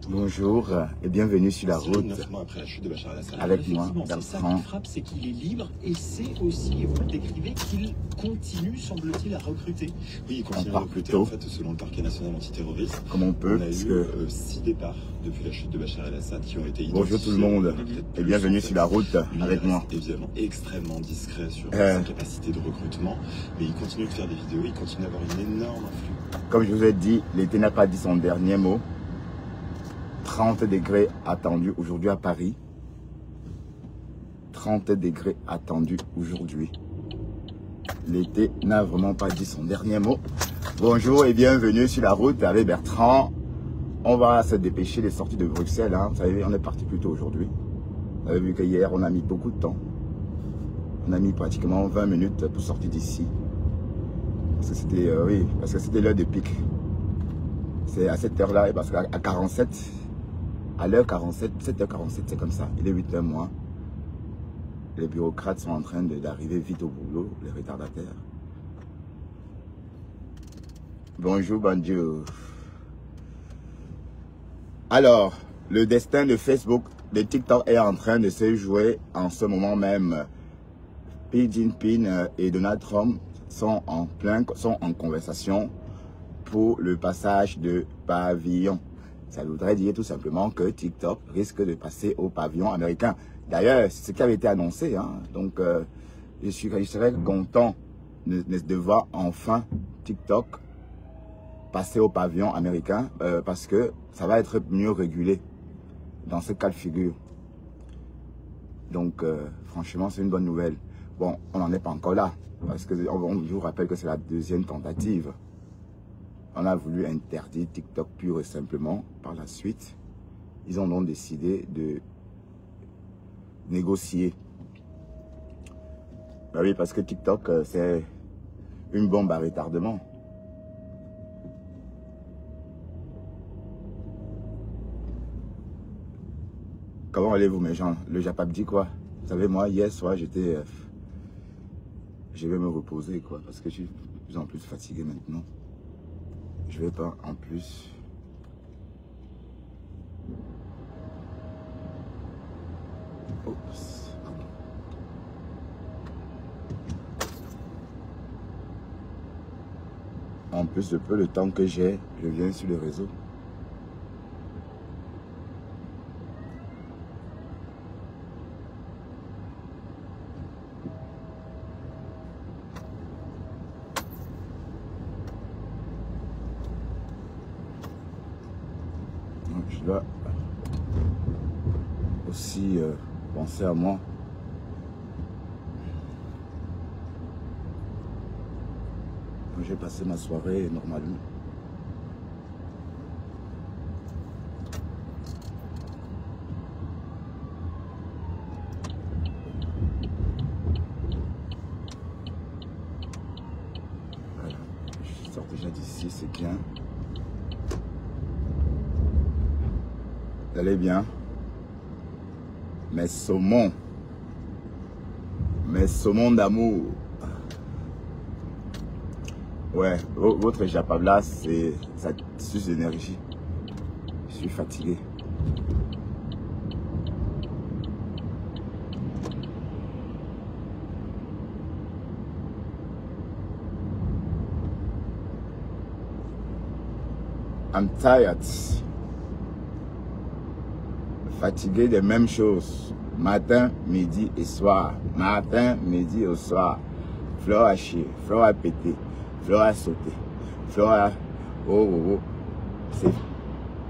Bonjour et bienvenue sur la route. 9 mois après la chute de Bachar el-Assad. Avec moi, c'est ça qui frappe, c'est qu'il est libre et c'est aussi, et vous le décrivez, qu'il continue, semble-t-il, à recruter. Oui, il continue à recruter. En fait, selon le parquet national antiterroriste, comme on peut, on a eu 6 départs depuis la chute de Bachar el-Assad qui ont été identifiés. Bonjour tout le monde et bienvenue sur la route avec moi. Évidemment extrêmement discret sur sa capacité de recrutement, mais il continue de faire des vidéos, il continue d'avoir une énorme influence. Comme je vous ai dit, l'été n'a pas dit son dernier mot. 30 degrés attendus aujourd'hui à Paris. 30 degrés attendus aujourd'hui. L'été n'a vraiment pas dit son dernier mot. Bonjour et bienvenue sur la route avec Bertrand. On va se dépêcher des sorties de Bruxelles. Hein. Vous savez, on est parti plus tôt aujourd'hui. Vous avez vu qu'hier, on a mis beaucoup de temps. On a mis pratiquement 20 minutes pour sortir d'ici. Parce que c'était parce que c'était l'heure de pic. C'est à cette heure-là, parce qu'à 47, à l'heure 47, 7h47, c'est comme ça. Il est 8h moins. Les bureaucrates sont en train d'arriver vite au boulot, les retardataires. Bonjour, bonjour. Alors, le destin de Facebook, de TikTok est en train de se jouer en ce moment même. Xi Jinping et Donald Trump sont en conversation pour le passage de pavillon. Ça voudrait dire tout simplement que TikTok risque de passer au pavillon américain. D'ailleurs, c'est ce qui avait été annoncé. Hein. Donc, je serais content de voir enfin TikTok passer au pavillon américain parce que ça va être mieux régulé dans ce cas de figure. Donc, franchement, c'est une bonne nouvelle. Bon, on n'en est pas encore là parce que je vous rappelle que c'est la deuxième tentative. On a voulu interdire TikTok pur et simplement. Par la suite, ils ont donc décidé de négocier. Ben oui, parce que TikTok, c'est une bombe à retardement. Comment allez-vous, mes gens? Le Japap dit quoi? Vous savez, moi, hier soir, j'étais... je vais me reposer, quoi, parce que je suis de plus en plus fatigué maintenant. Je vais pas en plus. Oups. En plus de peu le temps que j'ai, je viens sur le réseau. Je dois aussi penser à moi. J'ai passé ma soirée normalement. Voilà. Je sors déjà d'ici, c'est bien. Vous allez bien? Mes saumons d'amour. Ouais, votre Japabla, c'est ça suce d'énergie. Je suis fatigué. I'm tired. Fatigué des mêmes choses. Matin, midi et soir. Matin, midi et soir. Fleur à chier, fleur à péter, fleur à sauter, fleur à... Oh, oh, oh.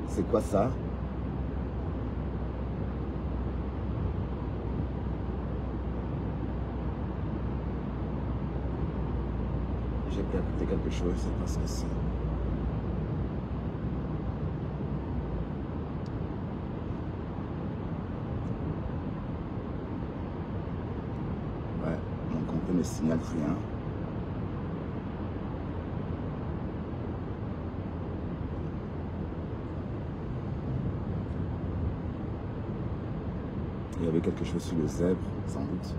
C'est quoi ça? J'ai capté quelque chose, c'est pas ce que c'est. Ne signale rien. Il y avait quelque chose sur le zèbre, sans doute.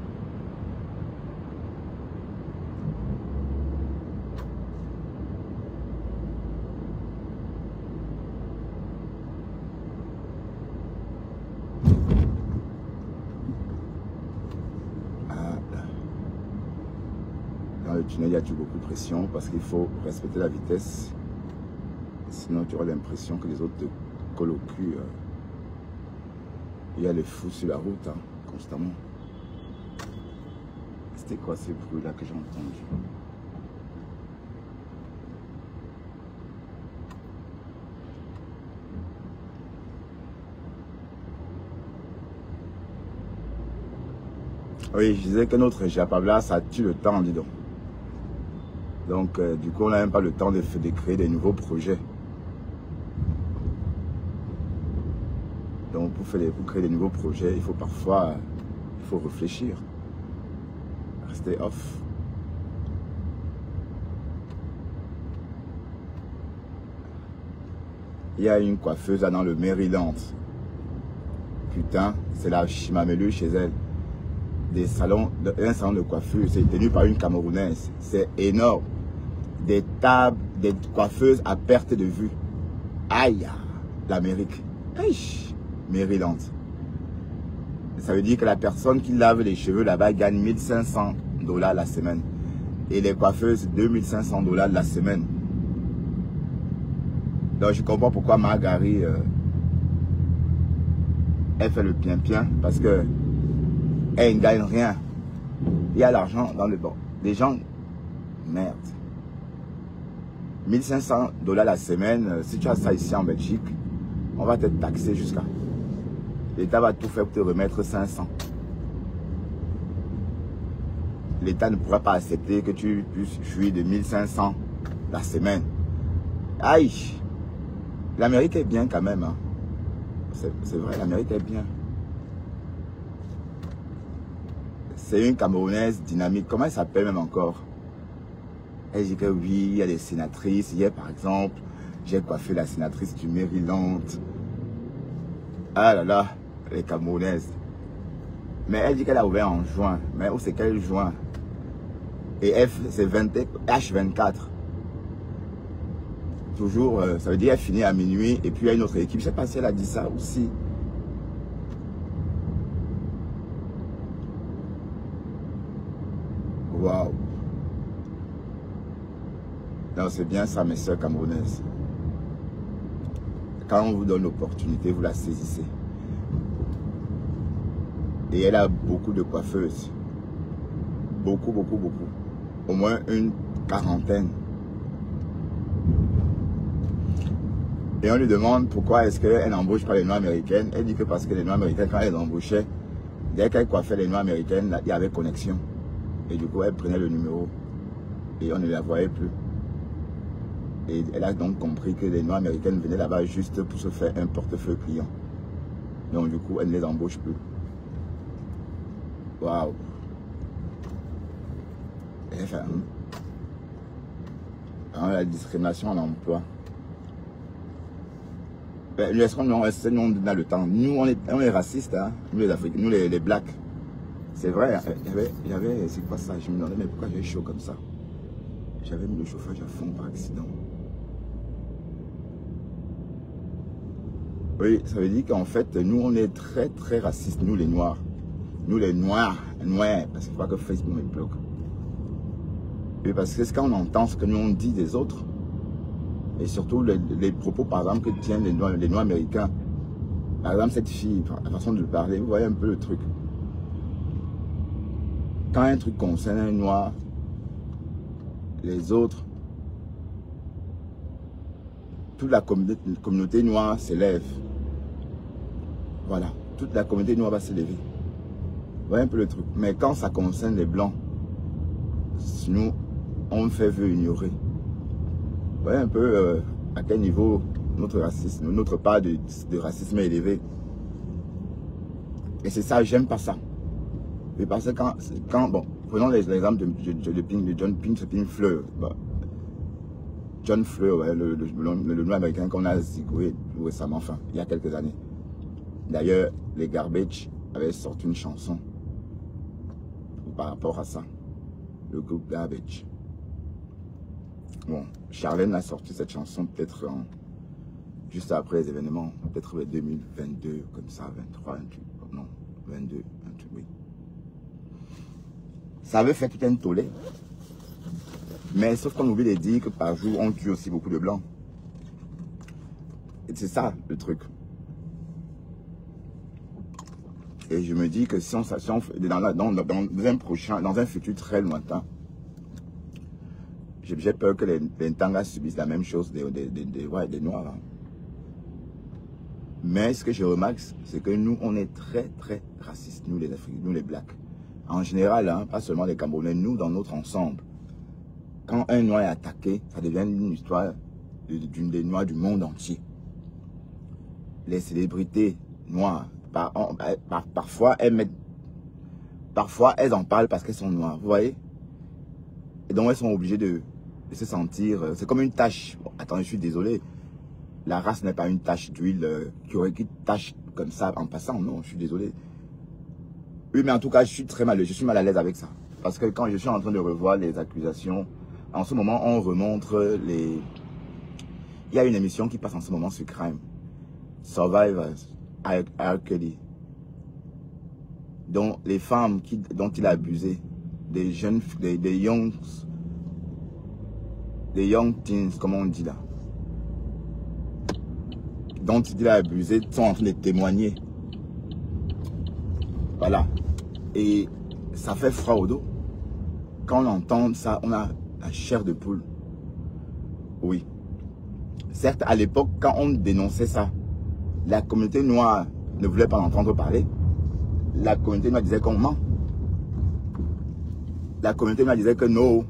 Dans le tunnel, il y a toujours beaucoup de pression parce qu'il faut respecter la vitesse. Sinon, tu auras l'impression que les autres te collent au cul. Il y a les fous sur la route, hein, constamment. C'était quoi ces bruits-là que j'ai entendus? Oui, je disais que notre Japabla, ça tue le temps, dis donc. Donc, du coup, on n'a même pas le temps de créer des nouveaux projets. Donc, pour créer des nouveaux projets, il faut parfois réfléchir. Rester off. Il y a une coiffeuse là dans le Maryland. Putain, c'est la Chimamelu chez elle. Un salon de coiffure, c'est tenu par une Camerounaise. C'est énorme. Des tables, des coiffeuses à perte de vue. Aïe, l'Amérique. Maryland. Ça veut dire que la personne qui lave les cheveux là-bas gagne 1500 $ la semaine. Et les coiffeuses, 2500 $ la semaine. Donc je comprends pourquoi Margary, elle fait le bien parce que elle ne gagne rien. Il y a l'argent dans le banc. Les gens, merde. 1500 $ la semaine, si tu as ça ici en Belgique, on va te taxer jusqu'à. L'État va tout faire pour te remettre 500. L'État ne pourra pas accepter que tu puisses jouir de 1500 la semaine. Aïe! L'Amérique est bien quand même. Hein. C'est vrai, l'Amérique est bien. C'est une Camerounaise dynamique. Comment elle s'appelle même encore? Elle dit que oui, il y a des sénatrices. Hier, par exemple, j'ai coiffé la sénatrice du Maryland. Ah là là, les Camerounaises. Mais elle dit qu'elle a ouvert en juin. Mais où c'est quel juin? Et c'est H24. Toujours, ça veut dire qu'elle finit à minuit. Et puis il y a une autre équipe. Je ne sais pas si elle a dit ça aussi. Waouh. Non, c'est bien ça, mes soeurs camerounaises. Quand on vous donne l'opportunité, vous la saisissez. Et elle a beaucoup de coiffeuses. Beaucoup. Au moins une quarantaine. Et on lui demande pourquoi est-ce qu'elle n'embauche pas les Noirs américaines. Elle dit que parce que les Noirs américaines, quand elles embauchaient, dès qu'elle coiffait les Noirs américaines, il y avait connexion. Et du coup, elle prenait le numéro. Et on ne la voyait plus. Et elle a donc compris que les Noirs américaines venaient là-bas juste pour se faire un portefeuille client. Donc du coup, elle ne les embauche plus. Waouh. Enfin, la discrimination en emploi. Est-ce qu'on a le temps? Nous, on est racistes, hein? Nous les Africains, nous les Blacks. C'est vrai, il y avait c'est quoi ça? Je me demandais, mais pourquoi j'ai chaud comme ça? J'avais mis le chauffage à fond par accident. Oui, ça veut dire qu'en fait, nous, on est très racistes, nous les Noirs. Nous les Noirs, parce qu'il faut pas que Facebook me bloque. Et parce que quand on entend ce que nous on dit des autres, et surtout les propos, par exemple, que tiennent les Noirs américains. Par exemple, cette fille, la façon de parler, vous voyez un peu le truc. Quand un truc concerne un Noir, les autres, toute la communauté noire s'élève. Voilà, toute la communauté noire va s'élever. Vous voyez un peu le truc. Mais quand ça concerne les Blancs, nous, on veut ignorer. Vous voyez un peu à quel niveau notre racisme, notre part de racisme est élevé. Et c'est ça, j'aime pas ça. Et parce que quand bon, prenons l'exemple de John Pink Fleur. Bah, John Fleur, ouais, le Noir américain qu'on a zigoué récemment, enfin, il y a quelques années. D'ailleurs, les Garbage avaient sorti une chanson par rapport à ça. Le groupe Garbage. Bon, Charlène a sorti cette chanson peut-être juste après les événements, peut-être 2022, comme ça, 23, 28, non, 22, 28, oui. Ça avait fait tout un tollé. Mais sauf qu'on oublie de dire que par jour, on tue aussi beaucoup de blancs. Et c'est ça le truc. Et je me dis que si on dans un futur très lointain, j'ai peur que les Ntangas subissent la même chose des Noirs. Hein. Mais ce que je remarque, c'est que nous, on est très, très racistes, nous les Africains, nous les Blacks. En général, hein, pas seulement les Camerounais, nous, dans notre ensemble. Quand un Noir est attaqué, ça devient une histoire des Noirs du monde entier. Les célébrités noires, parfois, elles en parlent parce qu'elles sont noires, vous voyez? Et donc, elles sont obligées de se sentir... C'est comme une tache. Bon, attendez, je suis désolé. La race n'est pas une tache d'huile qui aurait une tache comme ça en passant. Non, je suis désolé. Oui, mais en tout cas, je suis mal à l'aise avec ça. Parce que quand je suis en train de revoir les accusations, en ce moment, on remontre les... Il y a une émission qui passe en ce moment sur Crime. Survivors, R. Kelly. Dont les femmes dont il a abusé, des jeunes, des young teens, comme on dit là, dont il a abusé, sont en train de témoigner. Voilà. Et ça fait froid au dos. Quand on entend ça, on a la chair de poule. Oui. Certes, à l'époque, quand on dénonçait ça, la communauté noire ne voulait pas l'entendre parler. La communauté noire disait qu'on ment. La communauté noire disait que non,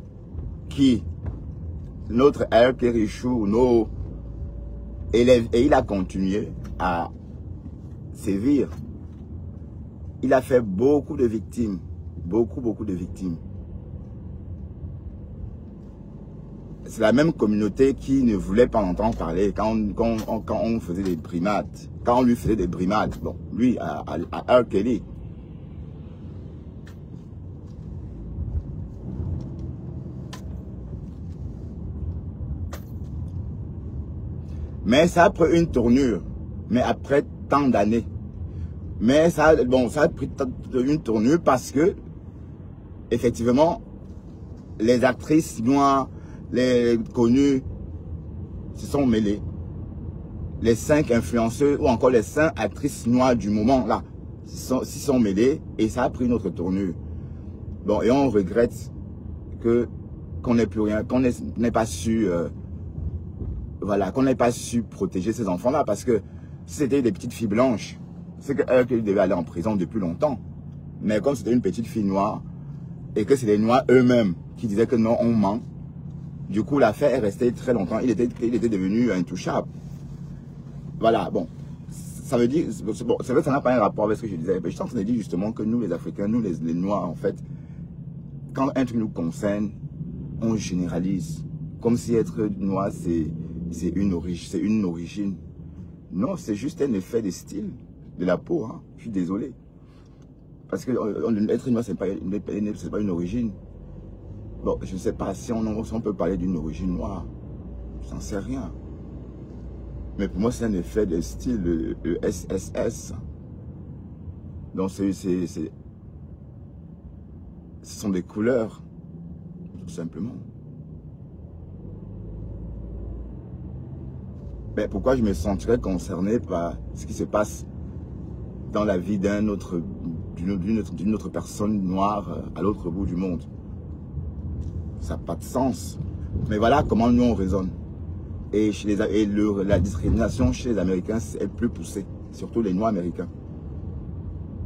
notre R. Kelly Chou, non. Et il a continué à sévir. Il a fait beaucoup de victimes. Beaucoup de victimes. C'est la même communauté qui ne voulait pas l'entendre parler quand on faisait des brimades. Quand on lui faisait des brimades. Bon, lui, à R. Kelly. Mais ça a pris une tournure. Mais après tant d'années. Mais ça a pris une tournure parce que, effectivement, les actrices noires, les connues, se sont mêlées. Les 5 influenceurs ou encore les 5 actrices noires du moment, là, s'y sont mêlées et ça a pris une autre tournure. Bon, et on regrette qu'on n'ait plus rien, qu'on n'ait pas su... voilà, qu'on n'ait pas su protéger ces enfants-là parce que si c'était des petites filles blanches, c'est qu'elles devaient aller en prison depuis longtemps. Mais comme c'était une petite fille noire et que c'est les Noirs eux-mêmes qui disaient que non, on ment, du coup l'affaire est restée très longtemps. Il était devenu intouchable. Voilà, bon, ça veut dire, bon, c'est vrai que ça n'a pas un rapport avec ce que je disais. Mais je suis en train de dire justement que nous les Africains, nous les Noirs en fait, quand un truc nous concerne, on généralise. Comme si être noir c'est une origine. Non, c'est juste un effet de style, de la peau. Hein. Je suis désolé. Parce que être noir, c'est pas une origine. Bon, je ne sais pas si on peut parler d'une origine noire. Je n'en sais rien. Mais pour moi, c'est un effet de style, le SSS. Donc, ce sont des couleurs, tout simplement. Mais pourquoi je me sentirais concerné par ce qui se passe dans la vie d'une autre personne noire à l'autre bout du monde? Ça n'a pas de sens. Mais voilà comment nous on raisonne. Et la discrimination chez les Américains est plus poussée, surtout les Noirs américains.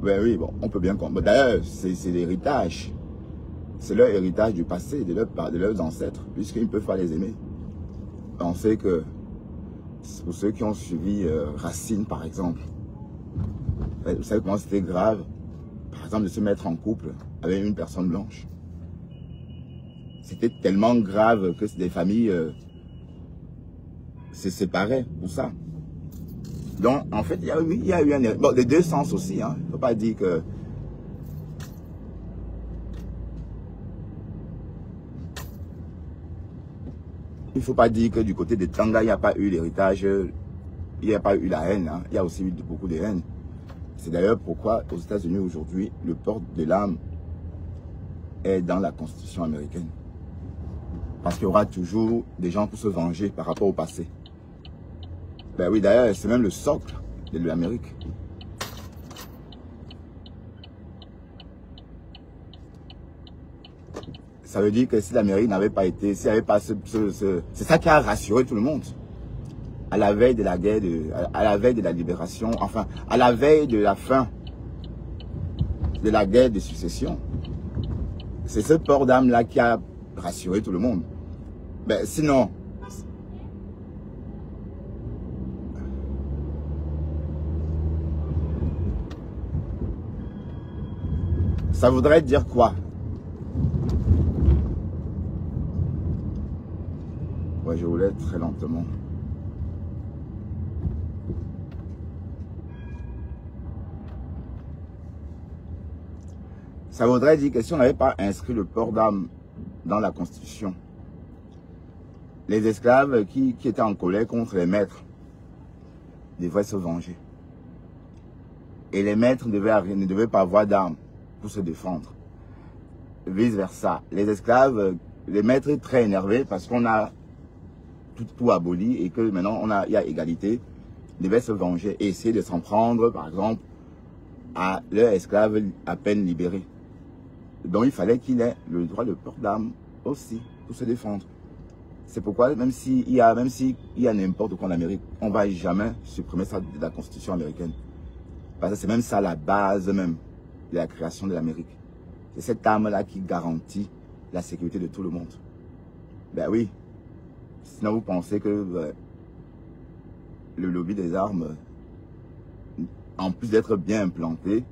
Ben oui, bon, on peut bien comprendre. D'ailleurs, c'est l'héritage. C'est leur héritage du passé, de leurs ancêtres, puisqu'ils ne peuvent pas les aimer. On sait que pour ceux qui ont suivi Racine, par exemple, vous savez comment c'était grave, par exemple, de se mettre en couple avec une personne blanche. C'était tellement grave que des familles se séparaient pour ça. Donc, en fait, il y a eu un... Bon, les deux sens aussi, hein. Il ne faut pas dire que... Il ne faut pas dire que du côté des Tanga, il n'y a pas eu l'héritage, il n'y a pas eu la haine. Hein. Il y a aussi eu beaucoup de haine. C'est d'ailleurs pourquoi aux États-Unis aujourd'hui, le port de l'arme est dans la Constitution américaine. Parce qu'il y aura toujours des gens pour se venger par rapport au passé. Ben oui, d'ailleurs, c'est même le socle de l'Amérique. Ça veut dire que si l'Amérique n'avait pas été, s'il n'y avait pas c'est ça qui a rassuré tout le monde. À la veille de la guerre, à la veille de la libération, enfin, à la veille de la fin de la guerre de succession. C'est ce port d'âme-là qui a rassuré tout le monde. Ben, sinon, ça voudrait dire quoi? Ouais, je voulais très lentement. Ça voudrait dire que si on n'avait pas inscrit le port d'armes dans la Constitution, les esclaves qui étaient en colère contre les maîtres devraient se venger. Et les maîtres ne devaient pas avoir d'armes pour se défendre. Vice versa. Les esclaves, les maîtres très énervés parce qu'on a tout aboli et que maintenant il y a égalité, devaient se venger et essayer de s'en prendre, par exemple, à leurs esclaves à peine libérés. Donc il fallait qu'il ait le droit de port d'armes aussi pour se défendre. C'est pourquoi même s'il y a n'importe quoi en Amérique, on ne va jamais supprimer ça de la Constitution américaine. Parce que c'est même ça la base même de la création de l'Amérique. C'est cette arme-là qui garantit la sécurité de tout le monde. Ben oui. Sinon vous pensez que le lobby des armes, en plus d'être bien implanté,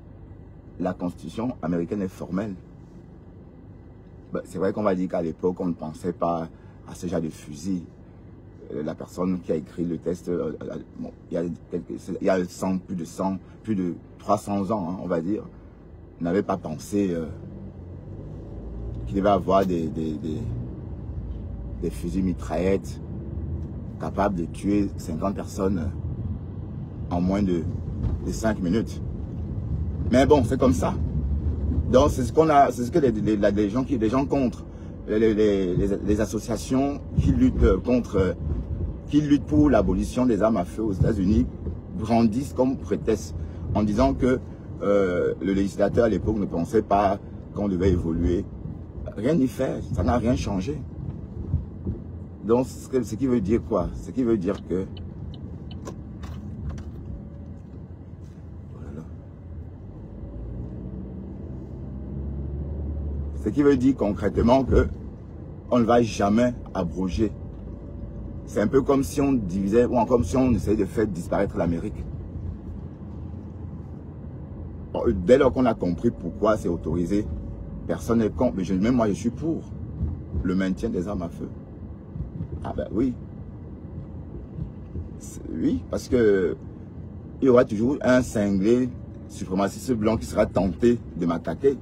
la Constitution américaine est formelle. Ben, c'est vrai qu'on va dire qu'à l'époque, on ne pensait pas à ce genre de fusil. La personne qui a écrit le texte, bon, il y a plus de 300 ans, hein, on va dire, n'avait pas pensé qu'il devait avoir des fusils mitraillettes capables de tuer 50 personnes en moins de 5 minutes. Mais bon, c'est comme ça. Donc c'est ce qu'on a, c'est ce que les gens contre, les associations qui luttent pour l'abolition des armes à feu aux États-Unis brandissent comme prétexte en disant que le législateur à l'époque ne pensait pas qu'on devait évoluer. Rien n'y fait, ça n'a rien changé. Donc ce qui veut dire quoi? Ce qui veut dire que ce qui veut dire concrètement que on ne va jamais abroger. C'est un peu comme si on divisait, ou comme si on essayait de faire disparaître l'Amérique. Dès lors qu'on a compris pourquoi c'est autorisé, personne n'est contre, mais même moi je suis pour le maintien des armes à feu. Ah ben oui. Oui, parce que il y aura toujours un cinglé suprémaciste blanc qui sera tenté de m'attaquer.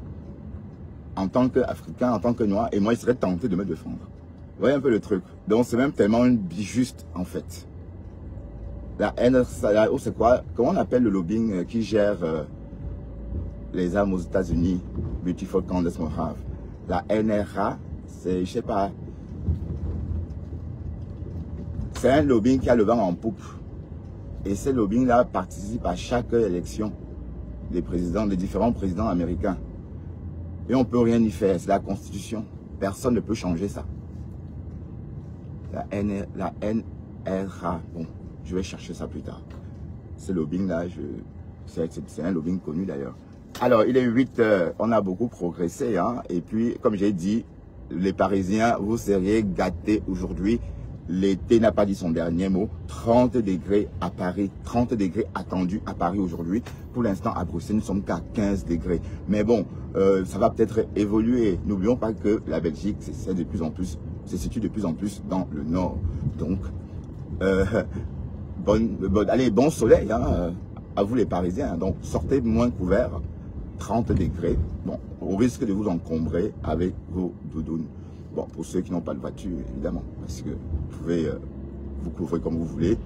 En tant qu'Africain, en tant que Noir, et moi, il serait tenté de me défendre. Vous voyez un peu le truc. Donc, c'est même tellement juste, en fait. La NRA, c'est quoi? Comment on appelle le lobbying qui gère les armes aux États-Unis? Beautiful Candace Mohave. La NRA, c'est, je sais pas, c'est un lobbying qui a le vent en poupe. Et ce lobbying-là participe à chaque élection des présidents, des différents présidents américains. Et on ne peut rien y faire, c'est la Constitution. Personne ne peut changer ça. La NRA, bon, je vais chercher ça plus tard. Ce lobbying-là, c'est un lobbying connu d'ailleurs. Alors, il est 8 heures, on a beaucoup progressé. Hein, et puis, comme j'ai dit, les Parisiens, vous seriez gâtés aujourd'hui. L'été n'a pas dit son dernier mot. 30 degrés à Paris, 30 degrés attendus à Paris aujourd'hui. Pour l'instant, à Bruxelles, nous sommes qu'à 15 degrés. Mais bon, ça va peut-être évoluer. N'oublions pas que la Belgique se situe de plus en plus dans le nord. Donc, allez, bon soleil hein, à vous les Parisiens. Donc, sortez moins couverts, 30 degrés. Bon, au risque de vous encombrer avec vos doudounes. Bon, pour ceux qui n'ont pas de voiture, évidemment, parce que vous pouvez vous couvrir comme vous voulez.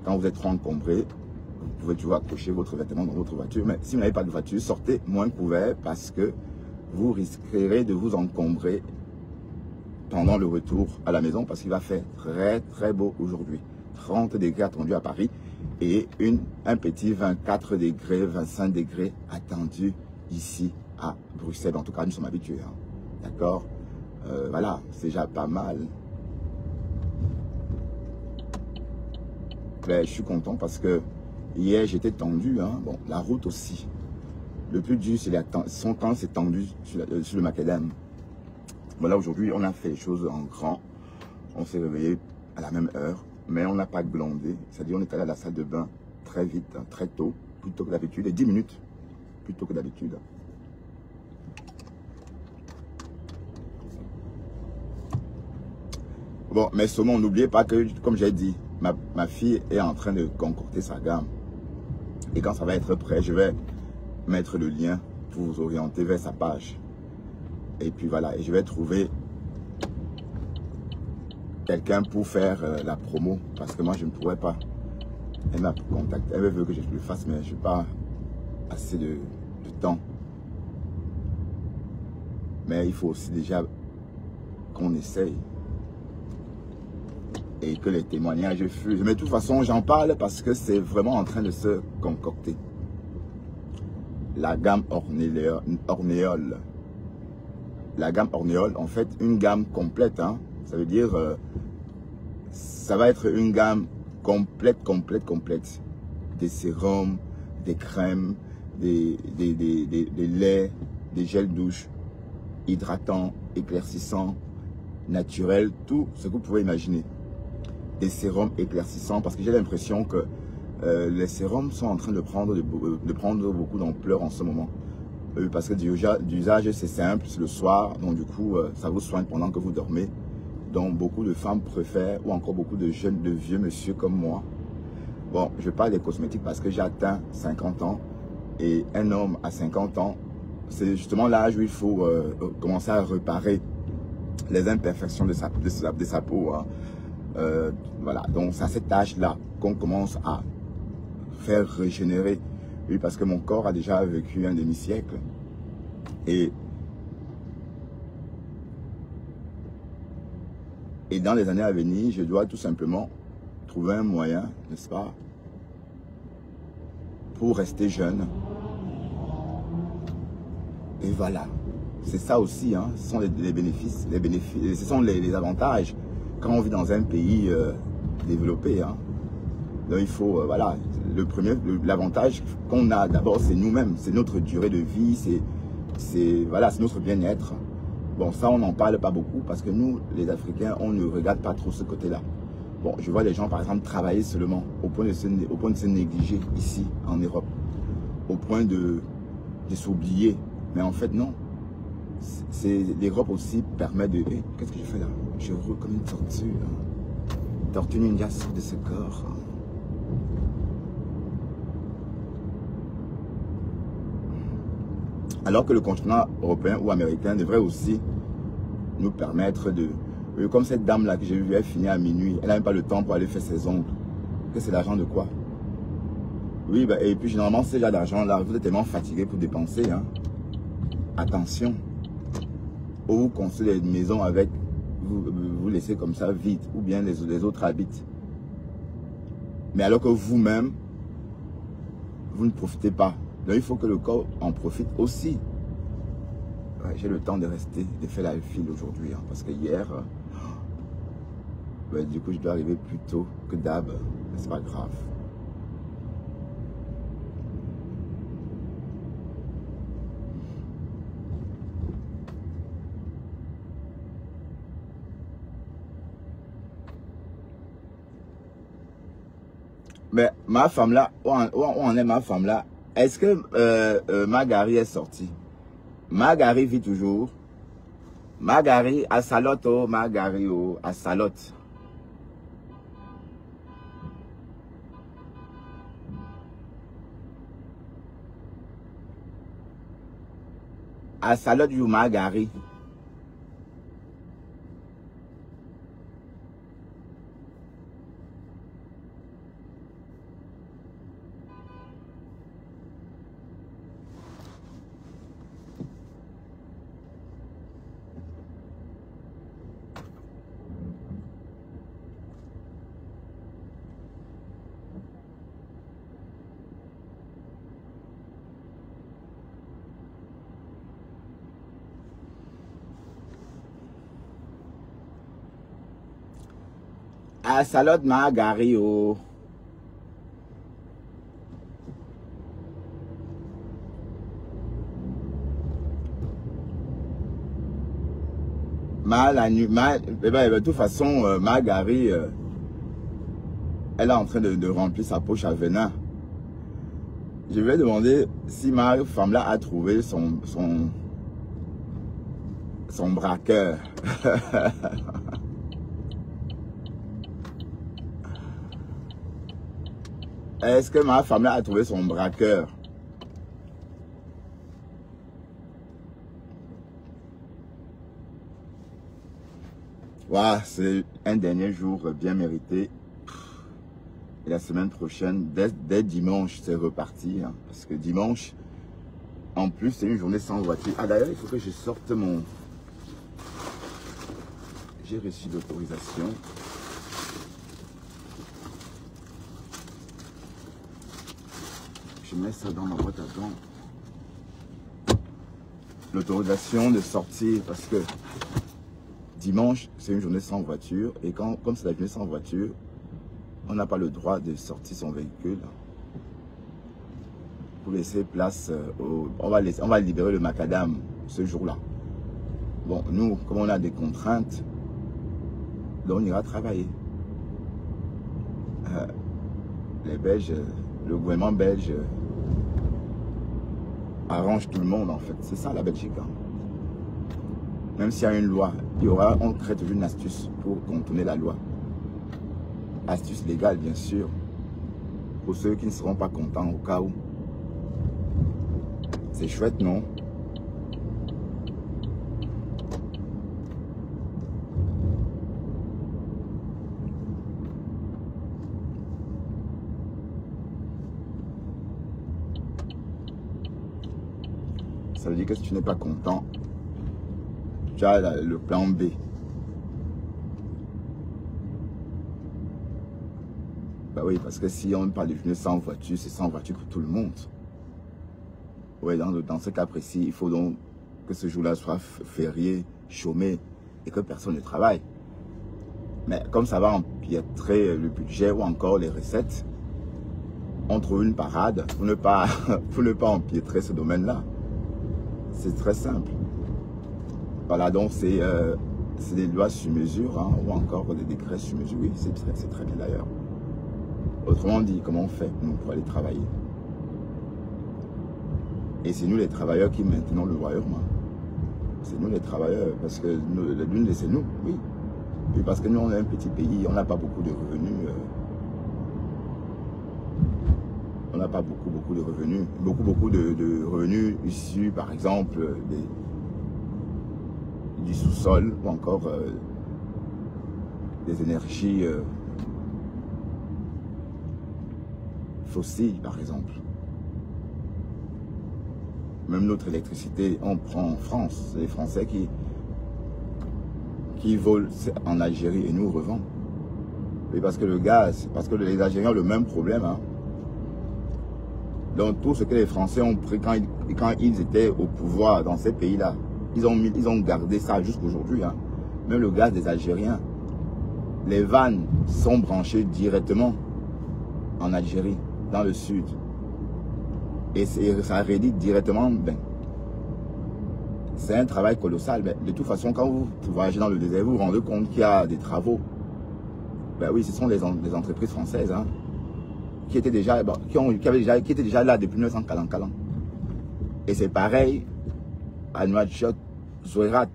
Quand vous êtes trop encombré, vous pouvez toujours accrocher votre vêtement dans votre voiture. Mais si vous n'avez pas de voiture, sortez moins couvert parce que vous risquerez de vous encombrer pendant le retour à la maison parce qu'il va faire très très beau aujourd'hui. 30 degrés attendus à Paris et un petit 24 degrés, 25 degrés attendus ici à Bruxelles. En tout cas, nous sommes habitués. Hein. D'accord, voilà, c'est déjà pas mal. Ben, je suis content parce que hier, j'étais tendu. Hein. Bon, la route aussi. Le plus dur, c'est son temps s'est tendu sur le macadam. Voilà, aujourd'hui, on a fait les choses en grand. On s'est réveillé à la même heure, mais on n'a pas glandé. C'est-à-dire, on est allé à la salle de bain très vite, hein, très tôt, plutôt que d'habitude, et 10 minutes plutôt que d'habitude. Bon, mais seulement, n'oubliez pas que, comme j'ai dit, ma fille est en train de concocter sa gamme. Et quand ça va être prêt, je vais mettre le lien pour vous orienter vers sa page. Et puis voilà, et je vais trouver quelqu'un pour faire la promo. Parce que moi, je ne pourrais pas. Elle m'a contacté, elle veut que je le fasse, mais je n'ai pas assez de temps. Mais il faut aussi déjà qu'on essaye. Et que les témoignages fusent. Mais de toute façon, j'en parle parce que c'est vraiment en train de se concocter. La gamme Ornéole. La gamme Ornéole, en fait, une gamme complète. Hein. Ça veut dire, ça va être une gamme complète. Des sérums, des crèmes, des laits, des gels douche, hydratants, éclaircissants, naturels, tout ce que vous pouvez imaginer. Des sérums éclaircissants, parce que j'ai l'impression que les sérums sont en train de prendre beaucoup d'ampleur en ce moment. Parce que d'usage, c'est simple, c'est le soir, donc du coup, ça vous soigne pendant que vous dormez. Donc beaucoup de femmes préfèrent, ou encore beaucoup de vieux monsieur comme moi. Bon, je parle des cosmétiques parce que j'ai atteint 50 ans, et un homme à 50 ans, c'est justement l'âge où il faut commencer à réparer les imperfections de sa peau. Hein. Voilà, donc c'est à cet âge-là qu'on commence à faire régénérer. Oui, parce que mon corps a déjà vécu un demi-siècle. Et dans les années à venir, je dois tout simplement trouver un moyen, n'est-ce pas, pour rester jeune. Et voilà. C'est ça aussi, hein. Ce sont les bénéfices, ce sont les avantages quand on vit dans un pays développé. Hein. Donc il faut, voilà, l'avantage qu'on a d'abord, c'est nous-mêmes, c'est notre durée de vie, voilà, c'est notre bien-être. Bon, ça, on n'en parle pas beaucoup parce que nous, les Africains, on ne regarde pas trop ce côté-là. Bon, je vois les gens, par exemple, travailler seulement au point de se négliger ici, en Europe, au point de s'oublier. Mais en fait, non. L'Europe aussi permet de... Hey, qu'est-ce que je fais là? Je roule comme une tortue. Hein. Tortue ninja sort de ce corps. Hein. Alors que le continent européen ou américain devrait aussi nous permettre de... Comme cette dame-là que j'ai vue, elle finit à minuit. Elle n'a même pas le temps pour aller faire ses ongles. Que c'est l'argent de quoi? Oui, bah, et puis généralement, ce genre d'argent-là, vous êtes tellement fatigué pour dépenser. Hein. Attention. Ou vous construisez des maisons avec... Vous laissez comme ça vide. Ou bien les autres habitent. Mais alors que vous-même, vous ne profitez pas. Donc il faut que le corps en profite aussi. Ouais, j'ai le temps de rester, de faire la file aujourd'hui. Hein, parce que hier, du coup je dois arriver plus tôt que d'hab. Mais c'est pas grave. Mais ma femme là, où en est ma femme là? Est-ce que Magari est sortie? Magari vit toujours. Magari à Salotte, oh, Magari oh, à Salotte. À Salotte du Magari. Ah, salade Margario. De toute façon, Margari, elle est en train de remplir sa poche à venin. Je vais demander si ma femme-là a trouvé son braqueur. Est-ce que ma femme-là a trouvé son braqueur? Voilà, c'est un dernier jour bien mérité. Et la semaine prochaine, dès dimanche, c'est reparti. Hein, parce que dimanche, en plus, c'est une journée sans voiture. Ah d'ailleurs, il faut que je sorte mon... J'ai reçu l'autorisation. Je mets ça dans ma boîte à gants. L'autorisation de sortir parce que dimanche, c'est une journée sans voiture. Et comme c'est la journée sans voiture, on n'a pas le droit de sortir son véhicule pour laisser place on va libérer le macadam ce jour-là. Bon, nous, comme on a des contraintes, donc on ira travailler. Les Belges, le gouvernement belge arrange tout le monde en fait. C'est ça la Belgique. Hein. Même s'il y a une loi, on crée toujours une astuce pour contourner la loi. Astuce légale, bien sûr, pour ceux qui ne seront pas contents au cas où. C'est chouette, non? Ça veut dire que si tu n'es pas content, tu as le plan B. Bah oui, parce que si on parle de journée sans voiture, c'est sans voiture pour tout le monde. Oui, dans ce cas précis, il faut donc que ce jour-là soit férié, chômé et que personne ne travaille. Mais comme ça va empiétrer le budget ou encore les recettes, on trouve une parade pour ne pas empiétrer ce domaine-là. C'est très simple. Voilà, donc c'est des lois sur mesure hein, ou encore des décrets sur mesure. Oui, c'est très bien d'ailleurs. Autrement dit, comment on fait nous pour aller travailler? Et c'est nous les travailleurs qui maintenons le royaume. Hein. C'est nous les travailleurs, parce que l'une c'est nous, oui. Et parce que nous on est un petit pays, on n'a pas beaucoup de revenus. On n'a pas beaucoup de revenus. Beaucoup de revenus issus par exemple du sous-sol ou encore des énergies fossiles par exemple. Même notre électricité, on prend en France. C'est les Français qui volent en Algérie et nous revendent. Et parce que le gaz, parce que les Algériens ont le même problème. Hein. Donc tout ce que les Français ont pris quand ils étaient au pouvoir dans ces pays-là, ils ont gardé ça jusqu'aujourd'hui. Hein. Même le gaz des Algériens. Les vannes sont branchées directement en Algérie, dans le sud. Et ça rédite directement. Ben, c'est un travail colossal. Ben, de toute façon, quand vous voyagez dans le désert, vous vous rendez compte qu'il y a des travaux. Ben oui, ce sont des entreprises françaises hein, qui étaient déjà là depuis 1940. Et c'est pareil à Nouakchott, Zouérat.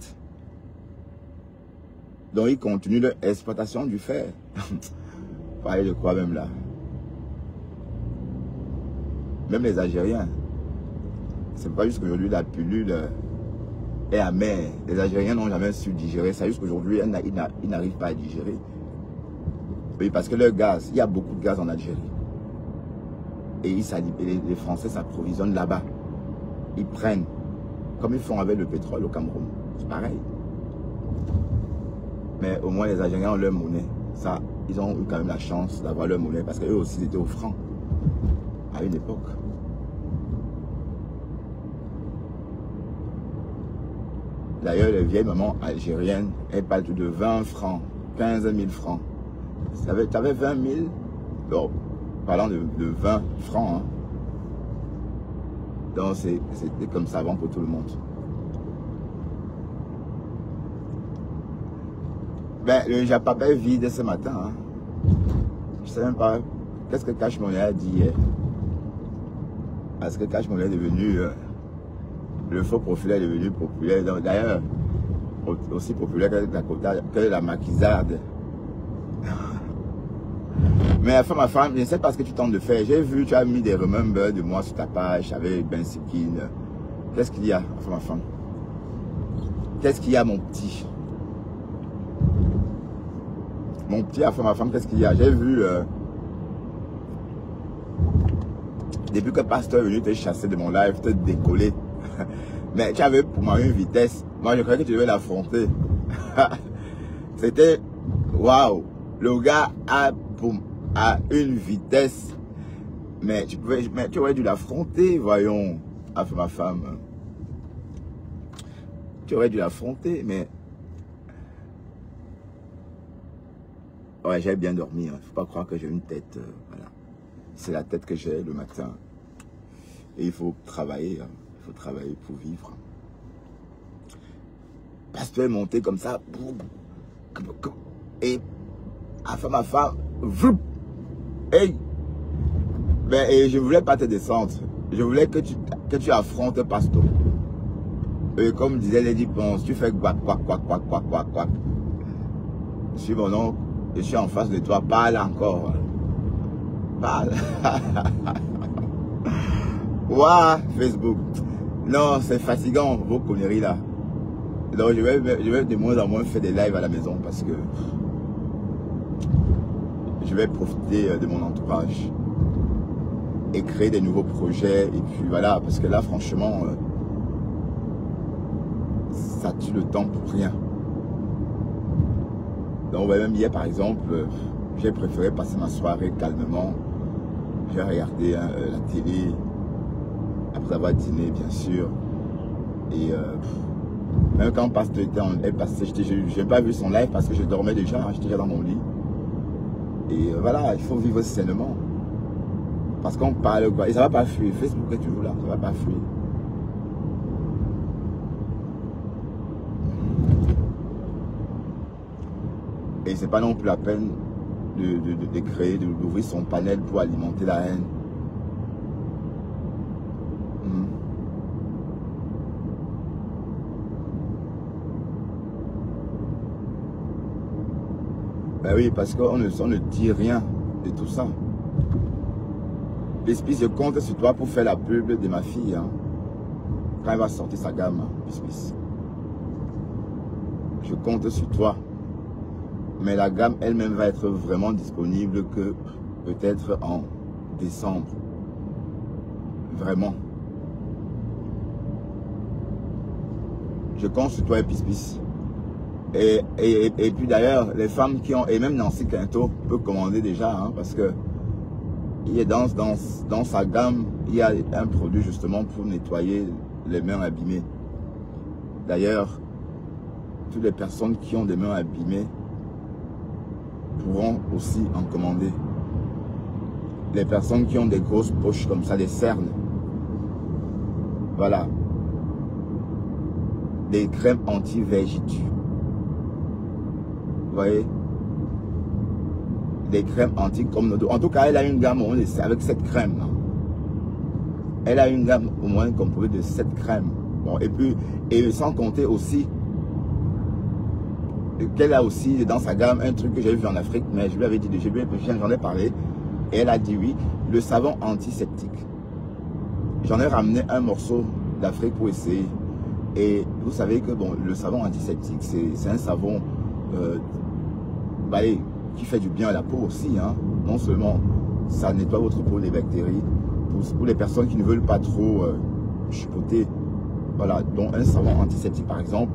Donc ils continuent l'exploitation du fer. Pareil de quoi même là. Même les Algériens, c'est pas juste qu'aujourd'hui la pilule est amère. Les Algériens n'ont jamais su digérer ça. Jusqu'aujourd'hui, ils n'arrivent pas à digérer. Oui, parce que le gaz, il y a beaucoup de gaz en Algérie. Et les Français s'approvisionnent là-bas. Ils prennent, comme ils font avec le pétrole au Cameroun. C'est pareil. Mais au moins les Algériens ont leur monnaie. Ça, ils ont eu quand même la chance d'avoir leur monnaie parce qu'eux aussi étaient au franc. À une époque. D'ailleurs, les vieilles mamans algériennes, elles parlent de 20 francs, 15 000 francs. Tu avais 20 000. Bon, parlant de 20 francs. Hein. Donc, c'était comme ça avant pour tout le monde. Ben, le Japon est vide ce matin. Hein. Je ne sais même pas qu'est-ce que Cash Money a dit hier. Parce que Cash Money est devenu... le faux profil est devenu populaire. D'ailleurs, aussi populaire que la maquisarde. Mais enfin, ma femme, je ne sais pas ce que tu tentes de faire. J'ai vu, tu as mis des remembers de moi sur ta page avec Ben Sikin. Qu'est-ce qu'il y a, enfin, ma femme? Qu'est-ce qu'il y a, mon petit? Mon petit, enfin, ma femme, qu'est-ce qu'il y a? J'ai vu, depuis que Pasteur est venu te chasser de mon live, te décoller. Mais tu avais pour moi une vitesse. Moi, je croyais que tu devais l'affronter. C'était, waouh, le gars a une vitesse. Mais tu aurais dû l'affronter, voyons, enfin, ma femme. Tu aurais dû l'affronter, mais... Ouais, j'ai bien dormi. Hein. Faut pas croire que j'ai une tête. Voilà. C'est la tête que j'ai le matin. Et il faut travailler. Hein. Il faut travailler pour vivre. Pasteur est monté comme ça. Et enfin, ma femme. Hey. Ben, et je voulais pas te descendre. Je voulais que tu affrontes Pasteur. Et comme disait Lady Ponce, tu fais quoi. Je suis mon oncle. Je suis en face de toi, parle encore. Parle. Ouah, Facebook. Non, c'est fatigant, vos conneries là. Donc je vais de moins en moins faire des lives à la maison parce que je vais profiter de mon entourage et créer des nouveaux projets. Et puis voilà, parce que là, franchement, ça tue le temps pour rien. Donc, même hier, par exemple, j'ai préféré passer ma soirée calmement. J'ai regardé la télé, après avoir dîné, bien sûr. Et même quand Pasteur est passé, je n'ai pas vu son live parce que je dormais déjà, j'étais déjà dans mon lit. Et voilà, il faut vivre sainement. Parce qu'on parle quoi. Et ça ne va pas fuir. Facebook est toujours là, ça ne va pas fuir. Et c'est pas non plus la peine de créer, d'ouvrir son panel pour alimenter la haine. Ben oui, parce qu'on ne dit rien de tout ça. Pispis, je compte sur toi pour faire la pub de ma fille. Hein, quand elle va sortir sa gamme, Pispis. Je compte sur toi. Mais la gamme elle-même va être vraiment disponible que peut-être en décembre. Vraiment. Je compte sur toi et Pispis. Et puis d'ailleurs, les femmes qui ont, et même Nancy Quinto peut commander déjà, hein, parce que il est dans sa gamme, il y a un produit justement pour nettoyer les mains abîmées. D'ailleurs, toutes les personnes qui ont des mains abîmées pourront aussi en commander. Les personnes qui ont des grosses poches comme ça, des cernes. Voilà. Des crèmes anti-vergitus. Vous voyez? Des crèmes anti-commodo. En tout cas, elle a une gamme avec cette crème. Elle a une gamme au moins composée de 7 crèmes. Bon, et puis, et sans compter aussi qu'elle a aussi dans sa gamme un truc que j'ai vu en Afrique, mais je lui avais dit, j'en ai parlé, et elle a dit oui, le savon antiseptique. J'en ai ramené un morceau d'Afrique pour essayer. Et vous savez que bon, le savon antiseptique, c'est un savon qui fait du bien à la peau aussi. Hein. Non seulement ça nettoie votre peau des bactéries, pour les personnes qui ne veulent pas trop chipoter, voilà, dont un savon antiseptique par exemple,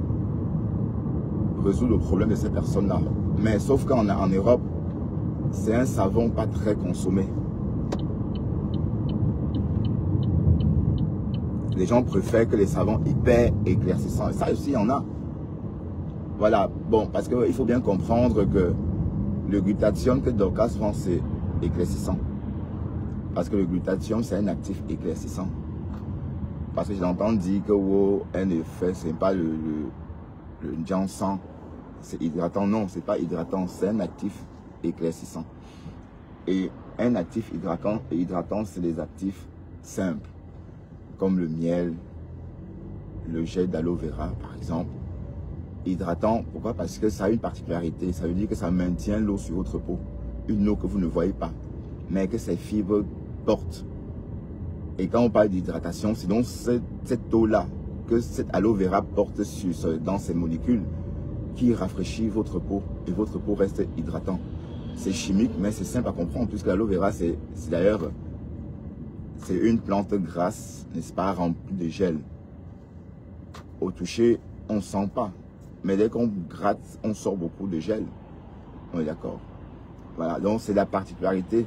résout le problème de ces personnes-là. Mais sauf qu'en Europe, c'est un savon pas très consommé. Les gens préfèrent que les savons hyper éclaircissants. Et ça aussi, il y en a. Voilà. Bon, parce qu'il faut bien comprendre que Le glutathione que Dorcas vend, c'est éclaircissant. Parce que le glutathione, c'est un actif éclaircissant. Parce que j'entends dire que wow, un effet, c'est pas le ginseng, c'est hydratant. Non, c'est pas hydratant, c'est un actif éclaircissant. Et un actif hydratant, c'est des actifs simples, comme le miel, le gel d'aloe vera, par exemple. Hydratant, pourquoi? Parce que ça a une particularité, ça veut dire que ça maintient l'eau sur votre peau. Une eau que vous ne voyez pas, mais que ces fibres portent. Et quand on parle d'hydratation, c'est donc cette eau-là que cette aloe vera porte dans ses molécules qui rafraîchit votre peau et votre peau reste hydratant. C'est chimique, mais c'est simple à comprendre puisque l'aloe vera, c'est d'ailleurs une plante grasse, n'est-ce pas, remplie de gel. Au toucher, on ne sent pas. Mais dès qu'on gratte, on sort beaucoup de gel. On est d'accord. Voilà, donc c'est la particularité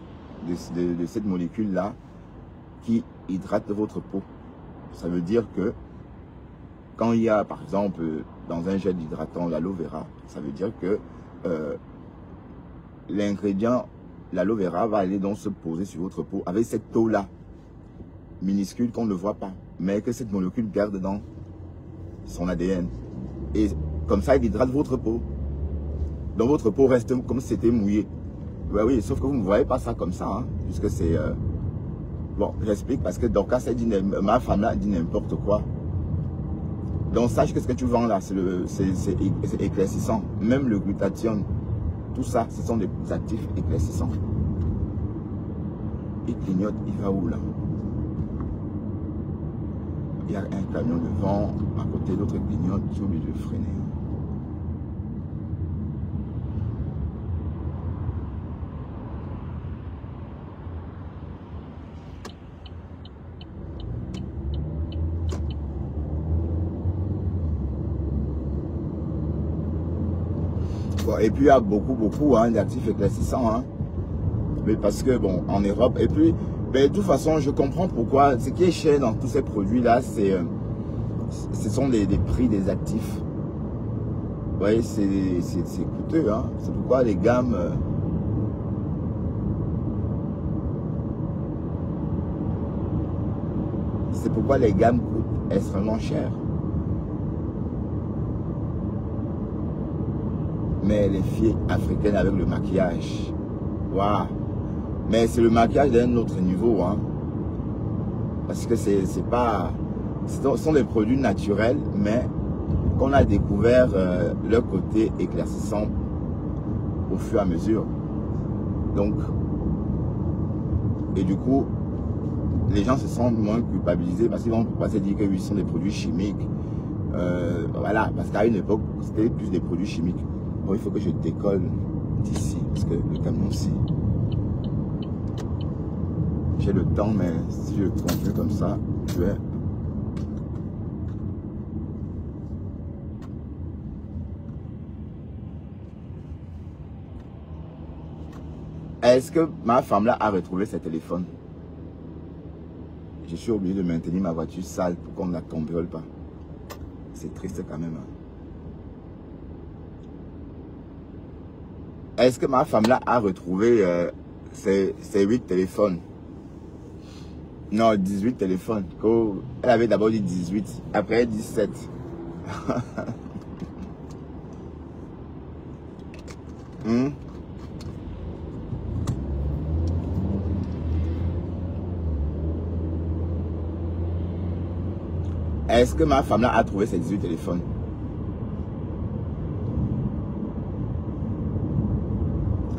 de cette molécule-là qui hydrate votre peau. Ça veut dire que quand il y a, par exemple, dans un gel hydratant, l'aloe vera, ça veut dire que l'ingrédient, l'aloe vera, va aller donc se poser sur votre peau avec cette eau-là, minuscule qu'on ne voit pas, mais que cette molécule garde dans son ADN. Et comme ça, il hydrate votre peau. Donc votre peau reste comme si c'était mouillé. Ouais, oui, sauf que vous ne voyez pas ça comme ça, hein, puisque c'est... Bon, j'explique parce que Dorcas a dit, ma femme là dit n'importe quoi. Donc sache que ce que tu vends là, c'est éclaircissant. Même le glutathione, tout ça, ce sont des actifs éclaircissants. Il clignote, il va où là? Il y a un camion devant, à côté l'autre clignote, j'ai oublié de freiner. Bon, et puis il y a beaucoup d'actifs éclaircissants, hein. Mais parce que bon, en Europe, et puis ben, de toute façon, je comprends pourquoi. Ce qui est cher dans tous ces produits-là, ce sont les prix des actifs. Vous voyez, c'est coûteux, hein. C'est pourquoi les gammes... c'est pourquoi les gammes coûtent extrêmement cher. Mais les filles africaines avec le maquillage, waouh! Mais c'est le maquillage d'un autre niveau, hein. Parce que ce sont des produits naturels, mais qu'on a découvert leur côté éclaircissant au fur et à mesure. Donc, et du coup, les gens se sentent moins culpabilisés parce qu'ils vont passer dire que oui, ce sont des produits chimiques. Voilà, parce qu'à une époque, c'était plus des produits chimiques. Bon, il faut que je décolle d'ici, parce que le camion aussi. J'ai le temps, mais si je continue comme ça, je vais... Est-ce que ma femme là a retrouvé ses téléphones? Je suis obligé de maintenir ma voiture sale pour qu'on ne la cambriole pas. C'est triste quand même, hein. Est-ce que ma femme là a retrouvé ses 8 téléphones? Non, 18 téléphones. Elle avait d'abord dit 18, après 17. Est-ce que ma femme là a trouvé ses 18 téléphones?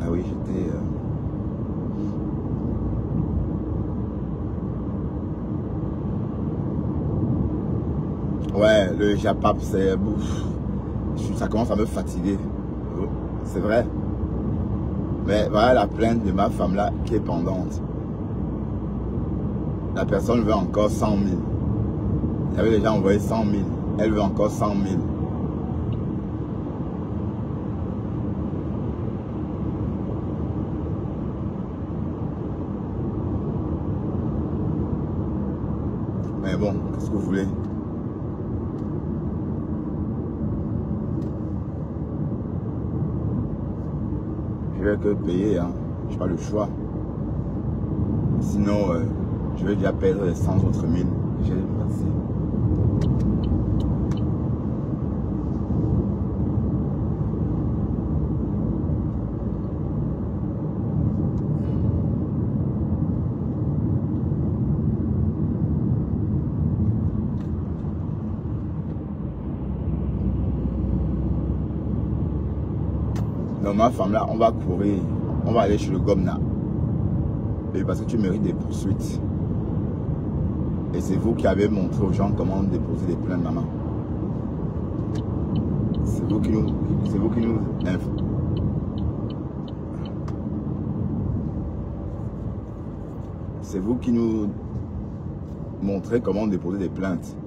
Ah oui, j'étais... Ouais, le Japap, c'est... Ça commence à me fatiguer. C'est vrai. Mais voilà la plainte de ma femme là qui est pendante. La personne veut encore 100 000. J'avais déjà envoyé 100 000. Elle veut encore 100 000. Mais bon, qu'est-ce que vous voulez? Je Je vais que payer, hein. Je n'ai pas le choix. Sinon, je vais déjà perdre les 100 autres 1000 que j'ai versé. Donc ma femme là, on va courir, on va aller chez le Gomna. Et parce que tu mérites des poursuites. Et c'est vous qui avez montré aux gens comment déposer des plaintes, maman. C'est vous qui nous... C'est vous qui nous montrez comment déposer des plaintes.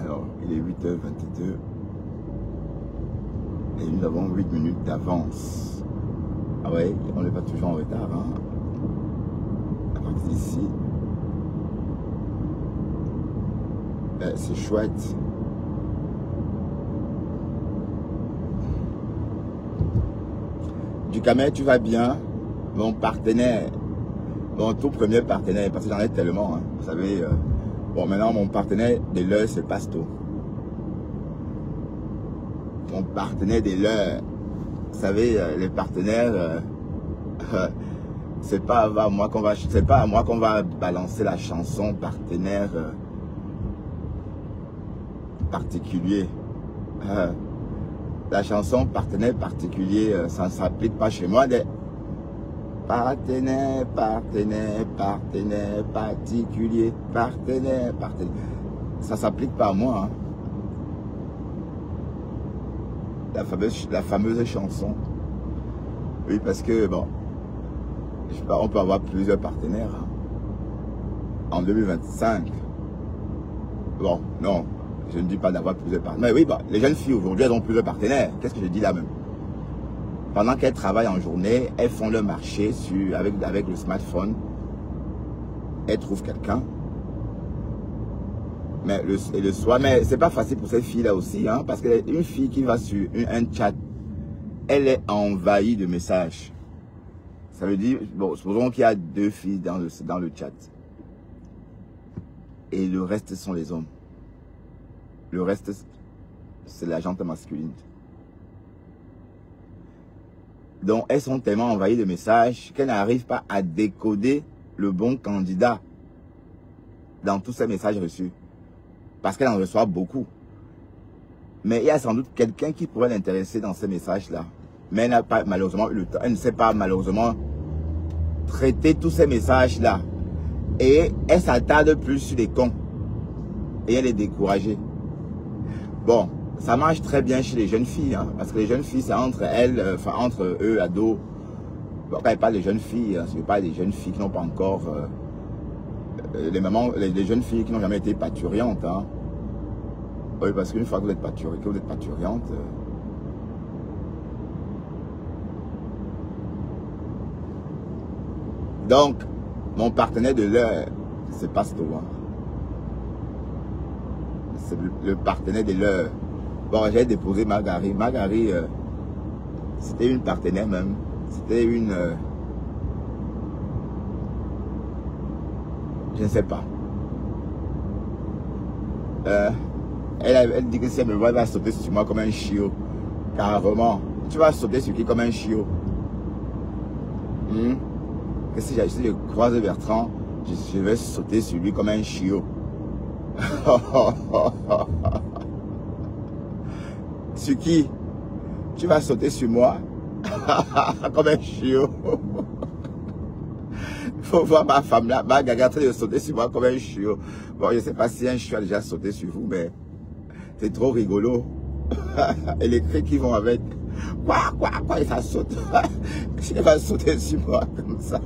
Alors, il est 8h22 et nous avons 8 minutes d'avance. Ah ouais, on n'est pas toujours en retard, hein. À partir d'ici, c'est chouette. Du Camet, tu vas bien? Mon partenaire, mon tout premier partenaire, parce que j'en ai tellement, hein, vous savez. Bon, maintenant, mon partenaire de l'heure, c'est Pasto. Mon partenaire de l'heure, vous savez, les partenaires, c'est pas à moi qu'on va, c'est pas à moi qu'on va balancer la chanson partenaire particulier. La chanson partenaire particulier, ça ne s'applique pas chez moi. Partenaire particulier, partenaire. Ça s'applique pas à moi. Hein. La fameuse chanson. Oui, parce que, bon, je sais pas, on peut avoir plusieurs partenaires. Hein. En 2025. Bon, non, je ne dis pas d'avoir plusieurs partenaires. Mais oui, bah, les jeunes filles aujourd'hui, elles ont plusieurs partenaires. Qu'est-ce que je dis là même? Pendant qu'elles travaillent en journée, elles font leur marché avec le smartphone. Elles trouvent quelqu'un. Mais le soir, mais c'est pas facile pour ces filles-là aussi, hein, parce qu'une fille qui va sur un chat, elle est envahie de messages. Ça veut dire, bon, supposons qu'il y a 2 filles dans le chat. Et le reste sont les hommes. Le reste, c'est la gente masculine. Donc, elles sont tellement envahies de messages qu'elles n'arrivent pas à décoder le bon candidat dans tous ces messages reçus. Parce qu'elle en reçoit beaucoup. Mais il y a sans doute quelqu'un qui pourrait l'intéresser dans ces messages-là. Mais elle n'a pas malheureusement eu le temps. Elle ne sait pas malheureusement traiter tous ces messages-là. Et elle s'attarde plus sur les cons. Et elle est découragée. Bon. Ça marche très bien chez les jeunes filles, hein, parce que les jeunes filles, c'est entre elles, enfin entre eux, ados. Bon, quand je parle des jeunes filles, hein, je parle des jeunes filles qui n'ont pas encore, les mamans, les jeunes filles qui n'ont jamais été parturiantes. Hein. Oui, parce qu'une fois que vous êtes parturiante, donc, mon partenaire de l'heure, c'est Pasto. Hein. C'est le partenaire de l'heure. Bon, j'ai déposé Margari. Margari, c'était une partenaire même. C'était une... je ne sais pas. Elle dit que si elle me voit, elle va sauter sur moi comme un chiot. Carrément. Tu vas sauter sur qui comme un chiot? Que si je croise Bertrand, je vais sauter sur lui comme un chiot. Sur qui? Tu vas sauter sur moi comme un chiot. Il faut voir ma femme là, ma gaga en train de sauter sur moi comme un chiot. Bon, je ne sais pas si un chiot a déjà sauté sur vous, mais c'est trop rigolo. Et les cris qui vont avec. Quoi, et ça saute. Il va sauter sur moi comme ça.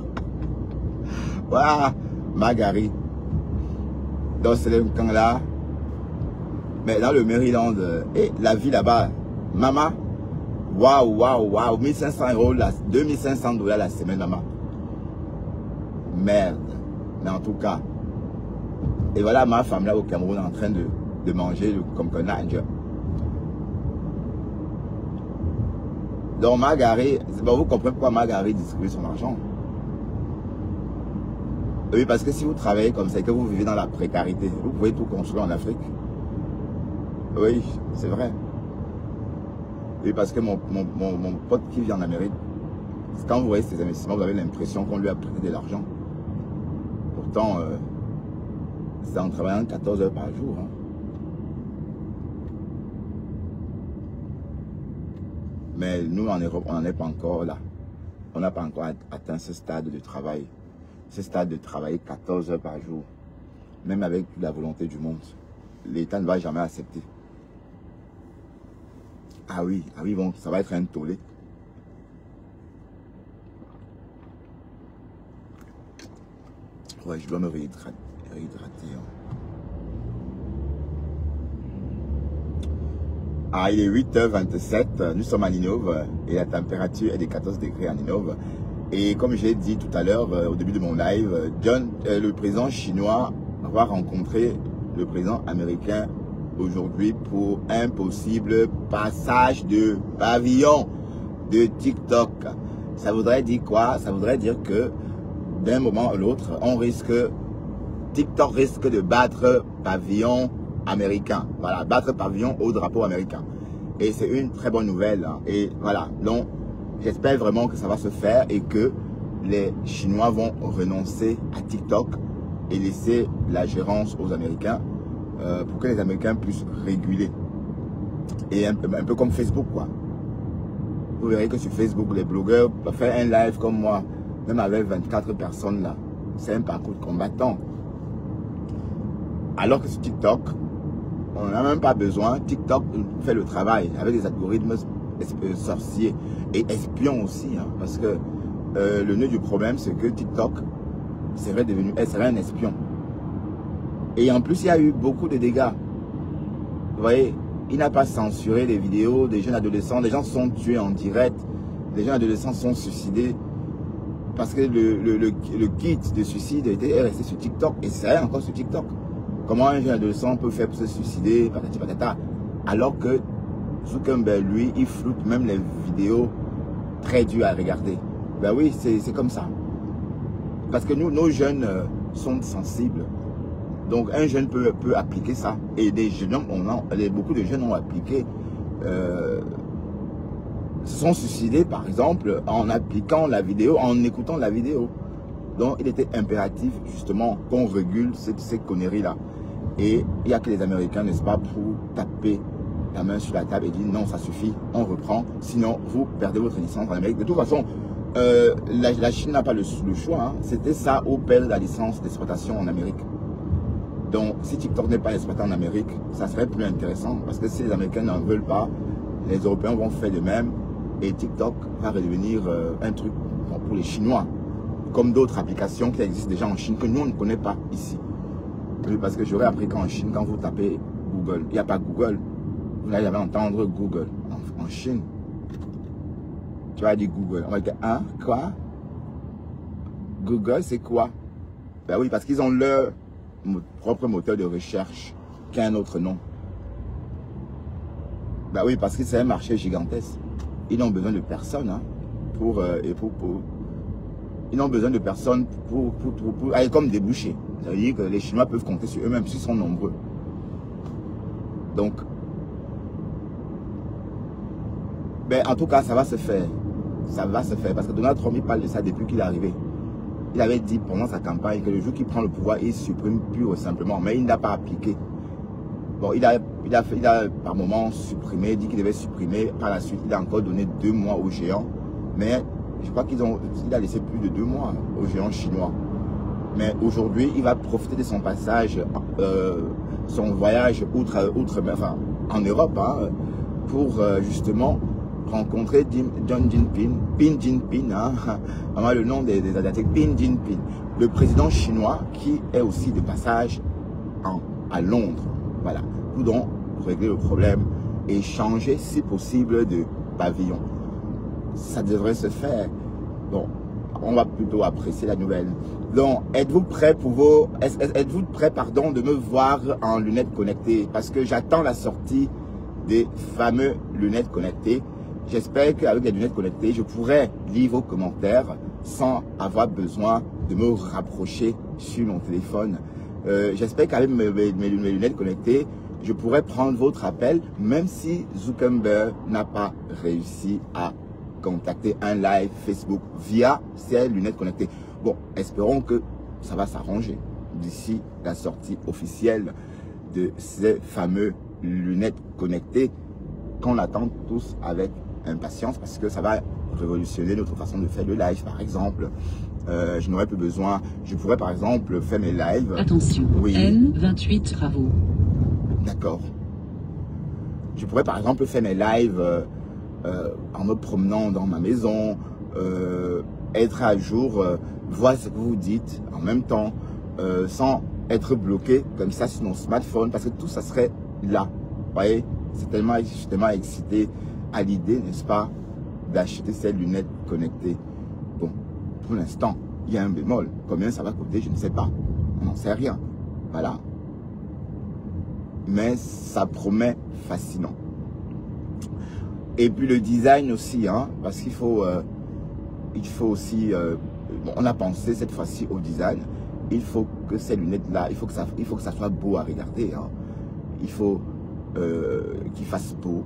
Waouh, Margari. Donc c'est le camp là. Mais dans le Maryland, et la vie là-bas, maman, waouh, 1500 €, 2500 $ la semaine, maman. Merde. Mais en tout cas, Et voilà ma femme là au Cameroun en train de manger le concombre. Donc Margaret, bon, vous comprenez pourquoi Margaret distribue son argent. Oui, parce que si vous travaillez comme ça et que vous vivez dans la précarité, vous pouvez tout construire en Afrique. Oui, c'est vrai. Oui, parce que mon pote qui vit en Amérique, quand vous voyez ses investissements, vous avez l'impression qu'on lui a prêté de l'argent. Pourtant, c'est en travaillant 14 heures par jour. Hein. Mais nous, en Europe, on n'en est pas encore là. On n'a pas encore atteint ce stade de travail. Ce stade de travailler 14 heures par jour. Même avec la volonté du monde. L'État ne va jamais accepter. Ah oui, bon, ça va être un tollé. Ouais, je dois me réhydrater. Ah, il est 8h27, nous sommes à Ninove et la température est de 14 degrés à Ninove. Et comme j'ai dit tout à l'heure au début de mon live, le président chinois va rencontrer le président américain aujourd'hui pour un possible passage de pavillon de TikTok. Ça voudrait dire quoi? Ça voudrait dire que d'un moment à l'autre, TikTok risque de battre pavillon américain. Voilà, battre pavillon au drapeau américain. Et c'est une très bonne nouvelle. Hein. Et voilà, donc j'espère vraiment que ça va se faire et que les Chinois vont renoncer à TikTok et laisser la gérance aux Américains pour que les Américains puissent réguler. Et un peu comme Facebook, quoi. Vous verrez que sur Facebook, les blogueurs peuvent faire un live comme moi, même avec 24 personnes là. C'est un parcours de combattant. Alors que sur TikTok, on n'a même pas besoin. TikTok fait le travail avec des algorithmes sorciers et espions aussi. Hein, parce que le nœud du problème, c'est que TikTok serait un espion. Et en plus, il y a eu beaucoup de dégâts. Vous voyez, il n'a pas censuré les vidéos des jeunes adolescents. Des gens sont tués en direct. Des jeunes adolescents sont suicidés. Parce que le kit de suicide est resté sur TikTok. Et c'est encore sur TikTok. Comment un jeune adolescent peut faire pour se suicider, patati patata, alors que Zuckerberg, lui, il floute même les vidéos très dures à regarder. Ben oui, c'est comme ça. Parce que nous, nos jeunes sont sensibles. Donc un jeune peut appliquer ça. Et des jeunes, beaucoup de jeunes ont appliqué, se sont suicidés par exemple en appliquant la vidéo, en écoutant la vidéo. Donc il était impératif justement qu'on régule ces conneries-là. Et il n'y a que les Américains, n'est-ce pas, pour taper la main sur la table et dire non, ça suffit, on reprend. Sinon, vous perdez votre licence en Amérique. De toute façon, la Chine n'a pas le choix. Hein. C'était ça ou perdre la licence d'exploitation en Amérique. Donc, si TikTok n'est pas exploité en Amérique, ça serait plus intéressant. Parce que si les Américains n'en veulent pas, les Européens vont faire de même. Et TikTok va redevenir un truc pour les Chinois. Comme d'autres applications qui existent déjà en Chine, que nous, on ne connaît pas ici. Oui, parce que j'aurais appris qu'en Chine, quand vous tapez Google, il n'y a pas Google. Vous n'allez jamais entendre Google. En Chine, tu vas dire Google. On va dire, hein, quoi? Google, c'est quoi? Ben oui, parce qu'ils ont leur propre moteur de recherche qui a un autre nom. Ben oui, parce que c'est un marché gigantesque. Ils n'ont besoin de personne hein, ils n'ont besoin de personne pour aller comme déboucher. Ça veut dire que les Chinois peuvent compter sur eux-mêmes s'ils sont nombreux. Donc, ben, en tout cas, ça va se faire. Ça va se faire. Parce que Donald Trump, il parle de ça depuis qu'il est arrivé. Il avait dit pendant sa campagne que le jour qu'il prend le pouvoir, il supprime pur et simplement. Mais il n'a pas appliqué. Bon, il a par moment supprimé, dit qu'il devait supprimer. Par la suite, il a encore donné 2 mois aux géants. Mais je crois qu'il a laissé plus de 2 mois aux géants chinois. Mais aujourd'hui, il va profiter de son passage, son voyage en Europe, hein, pour justement rencontrer John Jinping, Pin Jinping, hein, vraiment le nom des Asiatiques, Pin Jinping, le président chinois qui est aussi de passage à Londres. Voilà, pour donc régler le problème et changer si possible de pavillon. Ça devrait se faire. Bon, on va plutôt apprécier la nouvelle. Donc, êtes-vous prêt de me voir en lunettes connectées? Parce que j'attends la sortie des fameux lunettes connectées. J'espère qu'avec les lunettes connectées, je pourrai lire vos commentaires sans avoir besoin de me rapprocher sur mon téléphone. J'espère qu'avec mes lunettes connectées, je pourrai prendre votre appel, même si Zuckerberg n'a pas réussi à contacter un live Facebook via ces lunettes connectées. Bon, espérons que ça va s'arranger d'ici la sortie officielle de ces fameux lunettes connectées qu'on attend tous avec impatience, parce que ça va révolutionner notre façon de faire le live. Par exemple, je n'aurai plus besoin, je pourrais par exemple faire mes lives. Attention, oui. N28 travaux. D'accord. Je pourrais par exemple faire mes lives en me promenant dans ma maison, être à jour, voir ce que vous dites en même temps, sans être bloqué comme ça sur mon smartphone, parce que tout ça serait là. Vous voyez, je suis tellement excité à l'idée, n'est-ce pas, d'acheter ces lunettes connectées. Bon, pour l'instant, il y a un bémol. Combien ça va coûter, je ne sais pas. On n'en sait rien. Voilà. Mais ça promet fascinant. Et puis le design aussi, hein, parce qu'il faut, aussi, bon, on a pensé cette fois-ci au design. Il faut que ces lunettes-là, il faut que ça soit beau à regarder. Hein. Il faut qu'il fasse beau.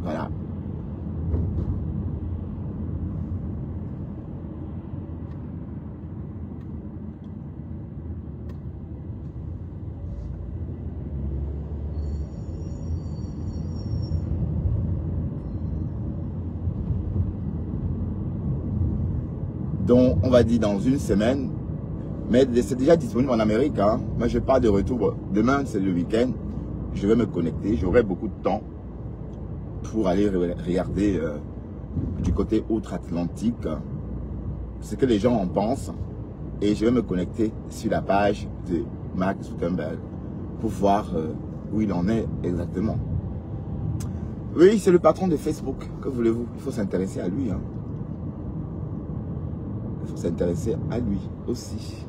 Voilà. Donc, on va dire dans une semaine, mais c'est déjà disponible en Amérique. Hein. Moi, je pars de retour. Demain, c'est le week-end. Je vais me connecter. J'aurai beaucoup de temps pour aller regarder du côté outre-Atlantique ce que les gens en pensent. Et je vais me connecter sur la page de Mark Zuckerberg pour voir où il en est exactement. Oui, c'est le patron de Facebook. Que voulez-vous? Il faut s'intéresser à lui. Hein. Il faut s'intéresser à lui aussi.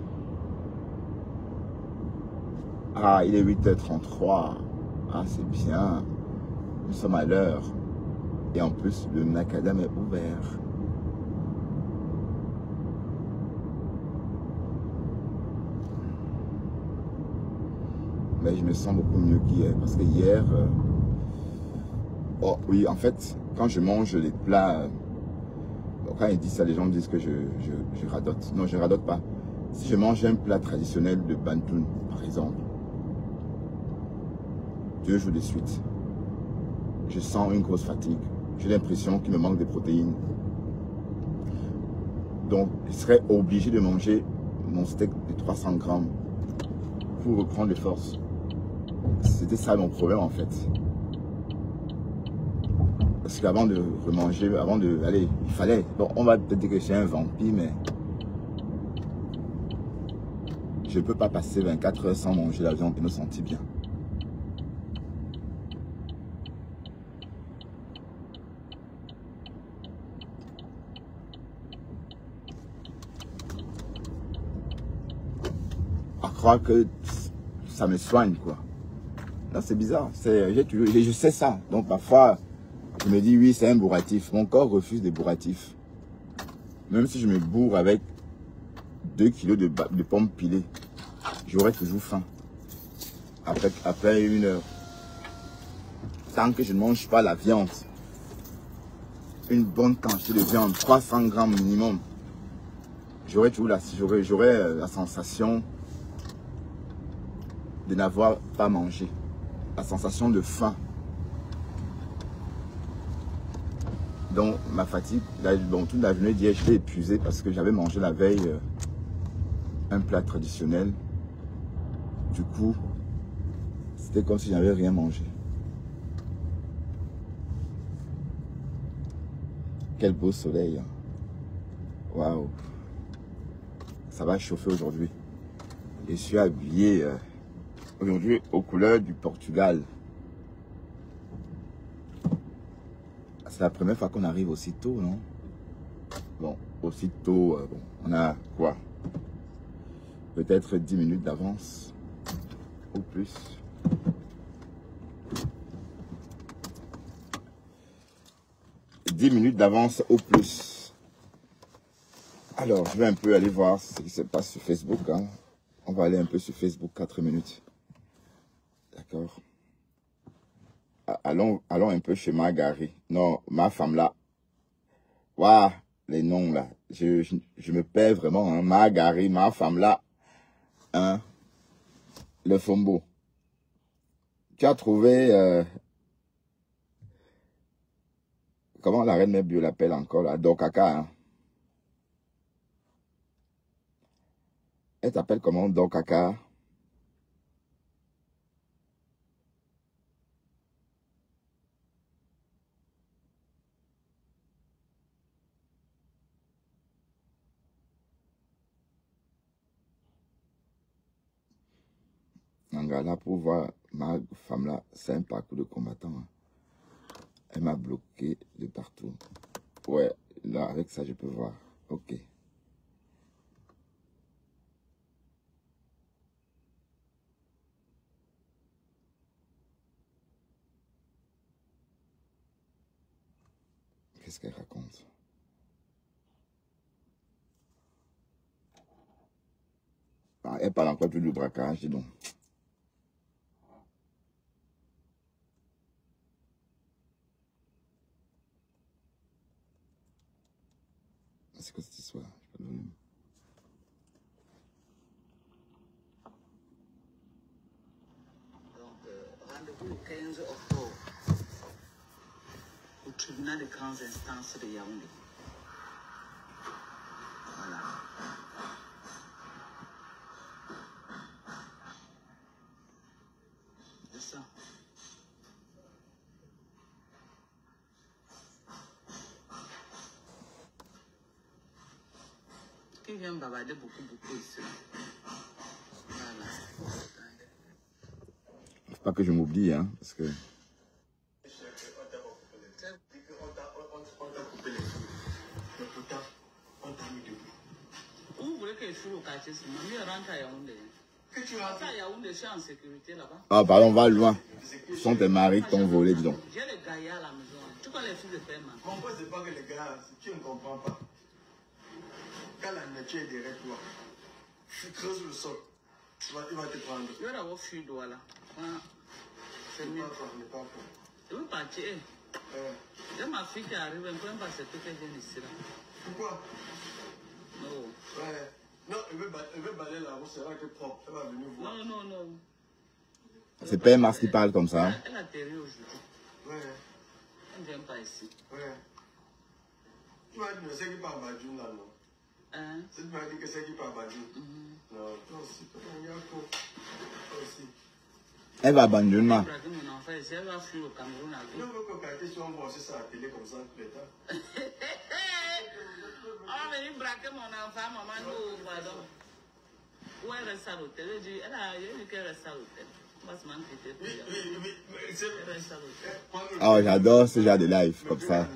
Ah, il est 8h33. Ah, c'est bien. Nous sommes à l'heure. Et en plus, le macadam est ouvert. Mais je me sens beaucoup mieux qu'hier. Parce que hier... oh oui, en fait, quand je mange les plats... quand ils disent ça, les gens me disent que je radote. Non, je ne radote pas. Si je mange un plat traditionnel de Bantoun, par exemple, 2 jours de suite, je sens une grosse fatigue. J'ai l'impression qu'il me manque des protéines. Donc, je serais obligé de manger mon steak de 300 grammes pour reprendre les forces. C'était ça mon problème en fait. Parce qu'avant de remanger, avant de... Allez, il fallait... Bon, on va peut-être dire que j'ai un vampire, mais... je ne peux pas passer 24 heures sans manger la viande et me sentir bien. À croire que ça me soigne, quoi. Là, c'est bizarre. Je sais ça. Donc, parfois... je me dis, oui, c'est un bourratif. Mon corps refuse des bourratifs. Même si je me bourre avec 2 kilos de pommes pilées, j'aurai toujours faim. Après 1 heure. Tant que je ne mange pas la viande, une bonne quantité de viande, 300 grammes minimum, j'aurai toujours la sensation de n'avoir pas mangé. La sensation de faim. Donc ma fatigue, toute la journée d'hier, j'étais épuisé parce que j'avais mangé la veille un plat traditionnel. Du coup, c'était comme si je n'avais rien mangé. Quel beau soleil. Waouh. Ça va chauffer aujourd'hui. Je suis habillé aujourd'hui aux couleurs du Portugal. C'est la première fois qu'on arrive aussi tôt, non? Bon, aussitôt, bon, on a quoi? Peut-être 10 minutes d'avance ou plus. Minutes d'avance au plus. Alors, je vais un peu aller voir ce qui se passe sur Facebook. Hein. On va aller un peu sur Facebook, 4 minutes. D'accord. Allons un peu chez Margari. Non, ma femme là. Waouh, les noms là. Je me perds vraiment. Hein. Margari, ma femme là. Hein. Le Fombo. Tu as trouvé... comment la reine Mebio l'appelle encore là? Dokaka. Hein? Elle t'appelle comment? Dokaka? Là pour voir ma femme là, c'est un parcours de combattant. Hein. Elle m'a bloqué de partout. Ouais, là avec ça je peux voir. Ok. Qu'est-ce qu'elle raconte? Ah, elle parle encore plus du braquage, dis donc. C'est quoi cette histoire? Rendez-vous le 15 octobre au tribunal de grandes instances de Yaoundé. Voilà. C'est ça. Qui vient bavarder beaucoup ici. Voilà. Faut pas que je m'oublie, hein, parce que... Où vous voulez que je sois au quartier, sinon mieux rentre à Yaoundé. Que tu rentres à Yaoundé, je suis en sécurité là-bas. Ah, pardon, on va loin. Ce sont tes maris qui t'ont volé, dis donc. J'ai les gaillards à la maison. Tu connais les filles de paiement. Mon pote, c'est pas que les gars, tu ne comprends pas. Quand la nature est derrière toi, tu creuses le sol, il va te prendre. Je vais d'abord fuir d'où là. C'est mieux. Je veux partir. J'ai ma fille qui arrive, elle ne peut même pas accepter qu'elle vienne ici là. Pourquoi? Non. Ouais. Non, elle veut balayer la route, c'est vrai que propre. Elle va venir voir. Non. C'est pas Mars qui parle comme ça. Elle atterrit aujourd'hui. Ouais. Elle ne vient pas ici. Ouais. Tu m'as dit que c'est qui part Badjoun là, non? Hein? Tu m'as dit que c'est qui part Badjoun? Non, toi aussi, toi aussi. Elle va abandonner. Mon enfant, elle va fuir au Cameroun avec. Non, mais quand si on voit aussi ça à la télé comme ça, tout le temps. On va venir braquer mon enfant, maman, nous, pardon. Où elle reste à l'hôtel? Elle dit qu'elle reste à l'hôtel. On va se manquer. Oui, c'est Elle reste à l'hôtel. Oh, j'adore ce genre de live comme ça.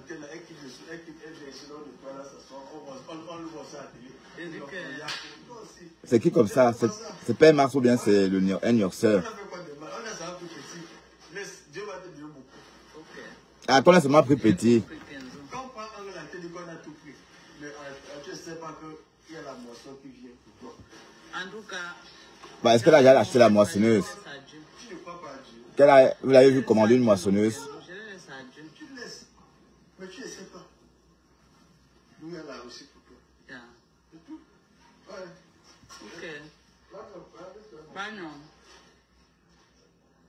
C'est qui comme ça? C'est pas Mars ou bien c'est un Yorkshire? Ah, qu'on a seulement pris petit. Quand on prend la télé qu'on a tout pris, mais tu ne sais pas qu'il y a la moisson qui vient pour toi. En tout cas. Bah, est-ce qu'elle a déjà acheté la moissonneuse? Tu ne crois pas à Dieu. Vous l'avez vu commander une moissonneuse? Je laisse à Dieu. Tu le laisses. Mais tu ne sais pas. Nous, elle a aussi pour toi. Yeah. C'est tout. Ouais. Ok. Bah non.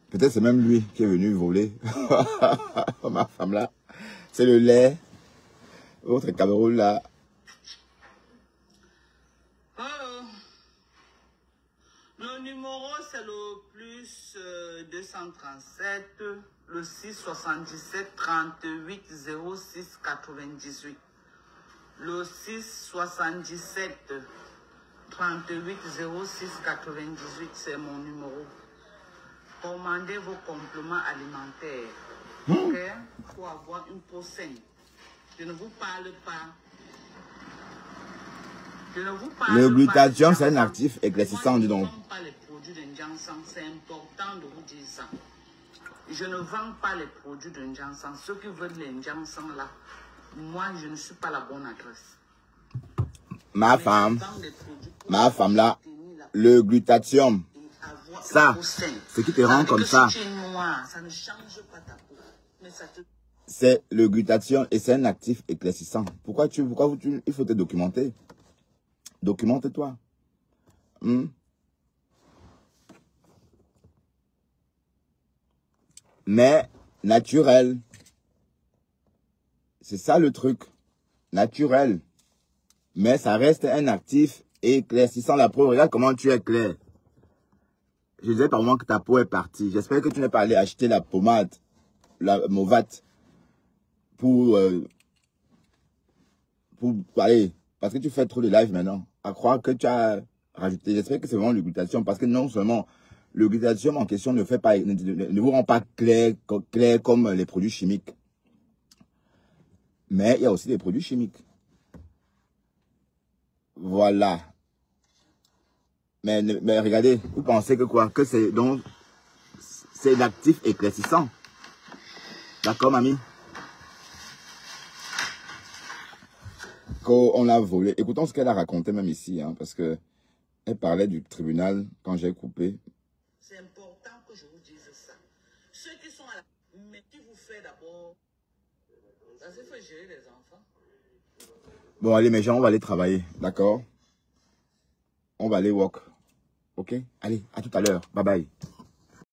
Peut-être c'est même lui qui est venu voler. Ma femme là. C'est le lait. Votre Cameroun là. Le numéro c'est le plus 237, le 677 38 06 98. Le 677 38 06 98, c'est mon numéro. Commandez vos compléments alimentaires, ok, pour avoir une peau saine. Je ne vous parle pas Je ne vous parle Le pas glutathion, de c'est un Jansan. actif éclaircissant, dis Moi, je ne donc. vends pas les produits de Jansan. C'est important de vous dire ça. Je ne vends pas les produits de Jansan. Ceux qui veulent les Jansan là, moi, je ne suis pas la bonne adresse. Ma Mais femme, je vends des produits pour ma femme là, obtenir la le glutathion, avoir ça, la peau saine. ce qui te rend Tandis comme que ça, si tu es noir, ça ne change pas ta peau. Mais ça te... c'est le glutathion et c'est un actif éclaircissant. Il faut te documenter. Documente-toi. Mais naturel. C'est ça le truc. Naturel. Mais ça reste un actif éclaircissant. La preuve, regarde comment tu es clair. Je disais par moi que ta peau est partie. J'espère que tu n'es pas allé acheter la pommade, la Movat, pour aller. Parce que tu fais trop de live maintenant. À croire que tu as rajouté. J'espère que c'est vraiment le glutathion. Parce que non seulement le glutathion en question ne vous rend pas clair comme les produits chimiques. Mais il y a aussi des produits chimiques. Voilà. Mais regardez, vous pensez que quoi? Que c'est donc c'est l'actif éclaircissant. D'accord, mamie? Qu'on l'a volé. Écoutons ce qu'elle a raconté même ici, hein, parce que elle parlait du tribunal quand j'ai coupé. C'est important que je vous dise ça. Ceux qui sont à la... Mais qui vous fait d'abord... Parce qu'il faut gérer les enfants. Bon, allez, mes gens, on va aller travailler. D'accord? On va aller walk. Ok? Allez, à tout à l'heure. Bye bye.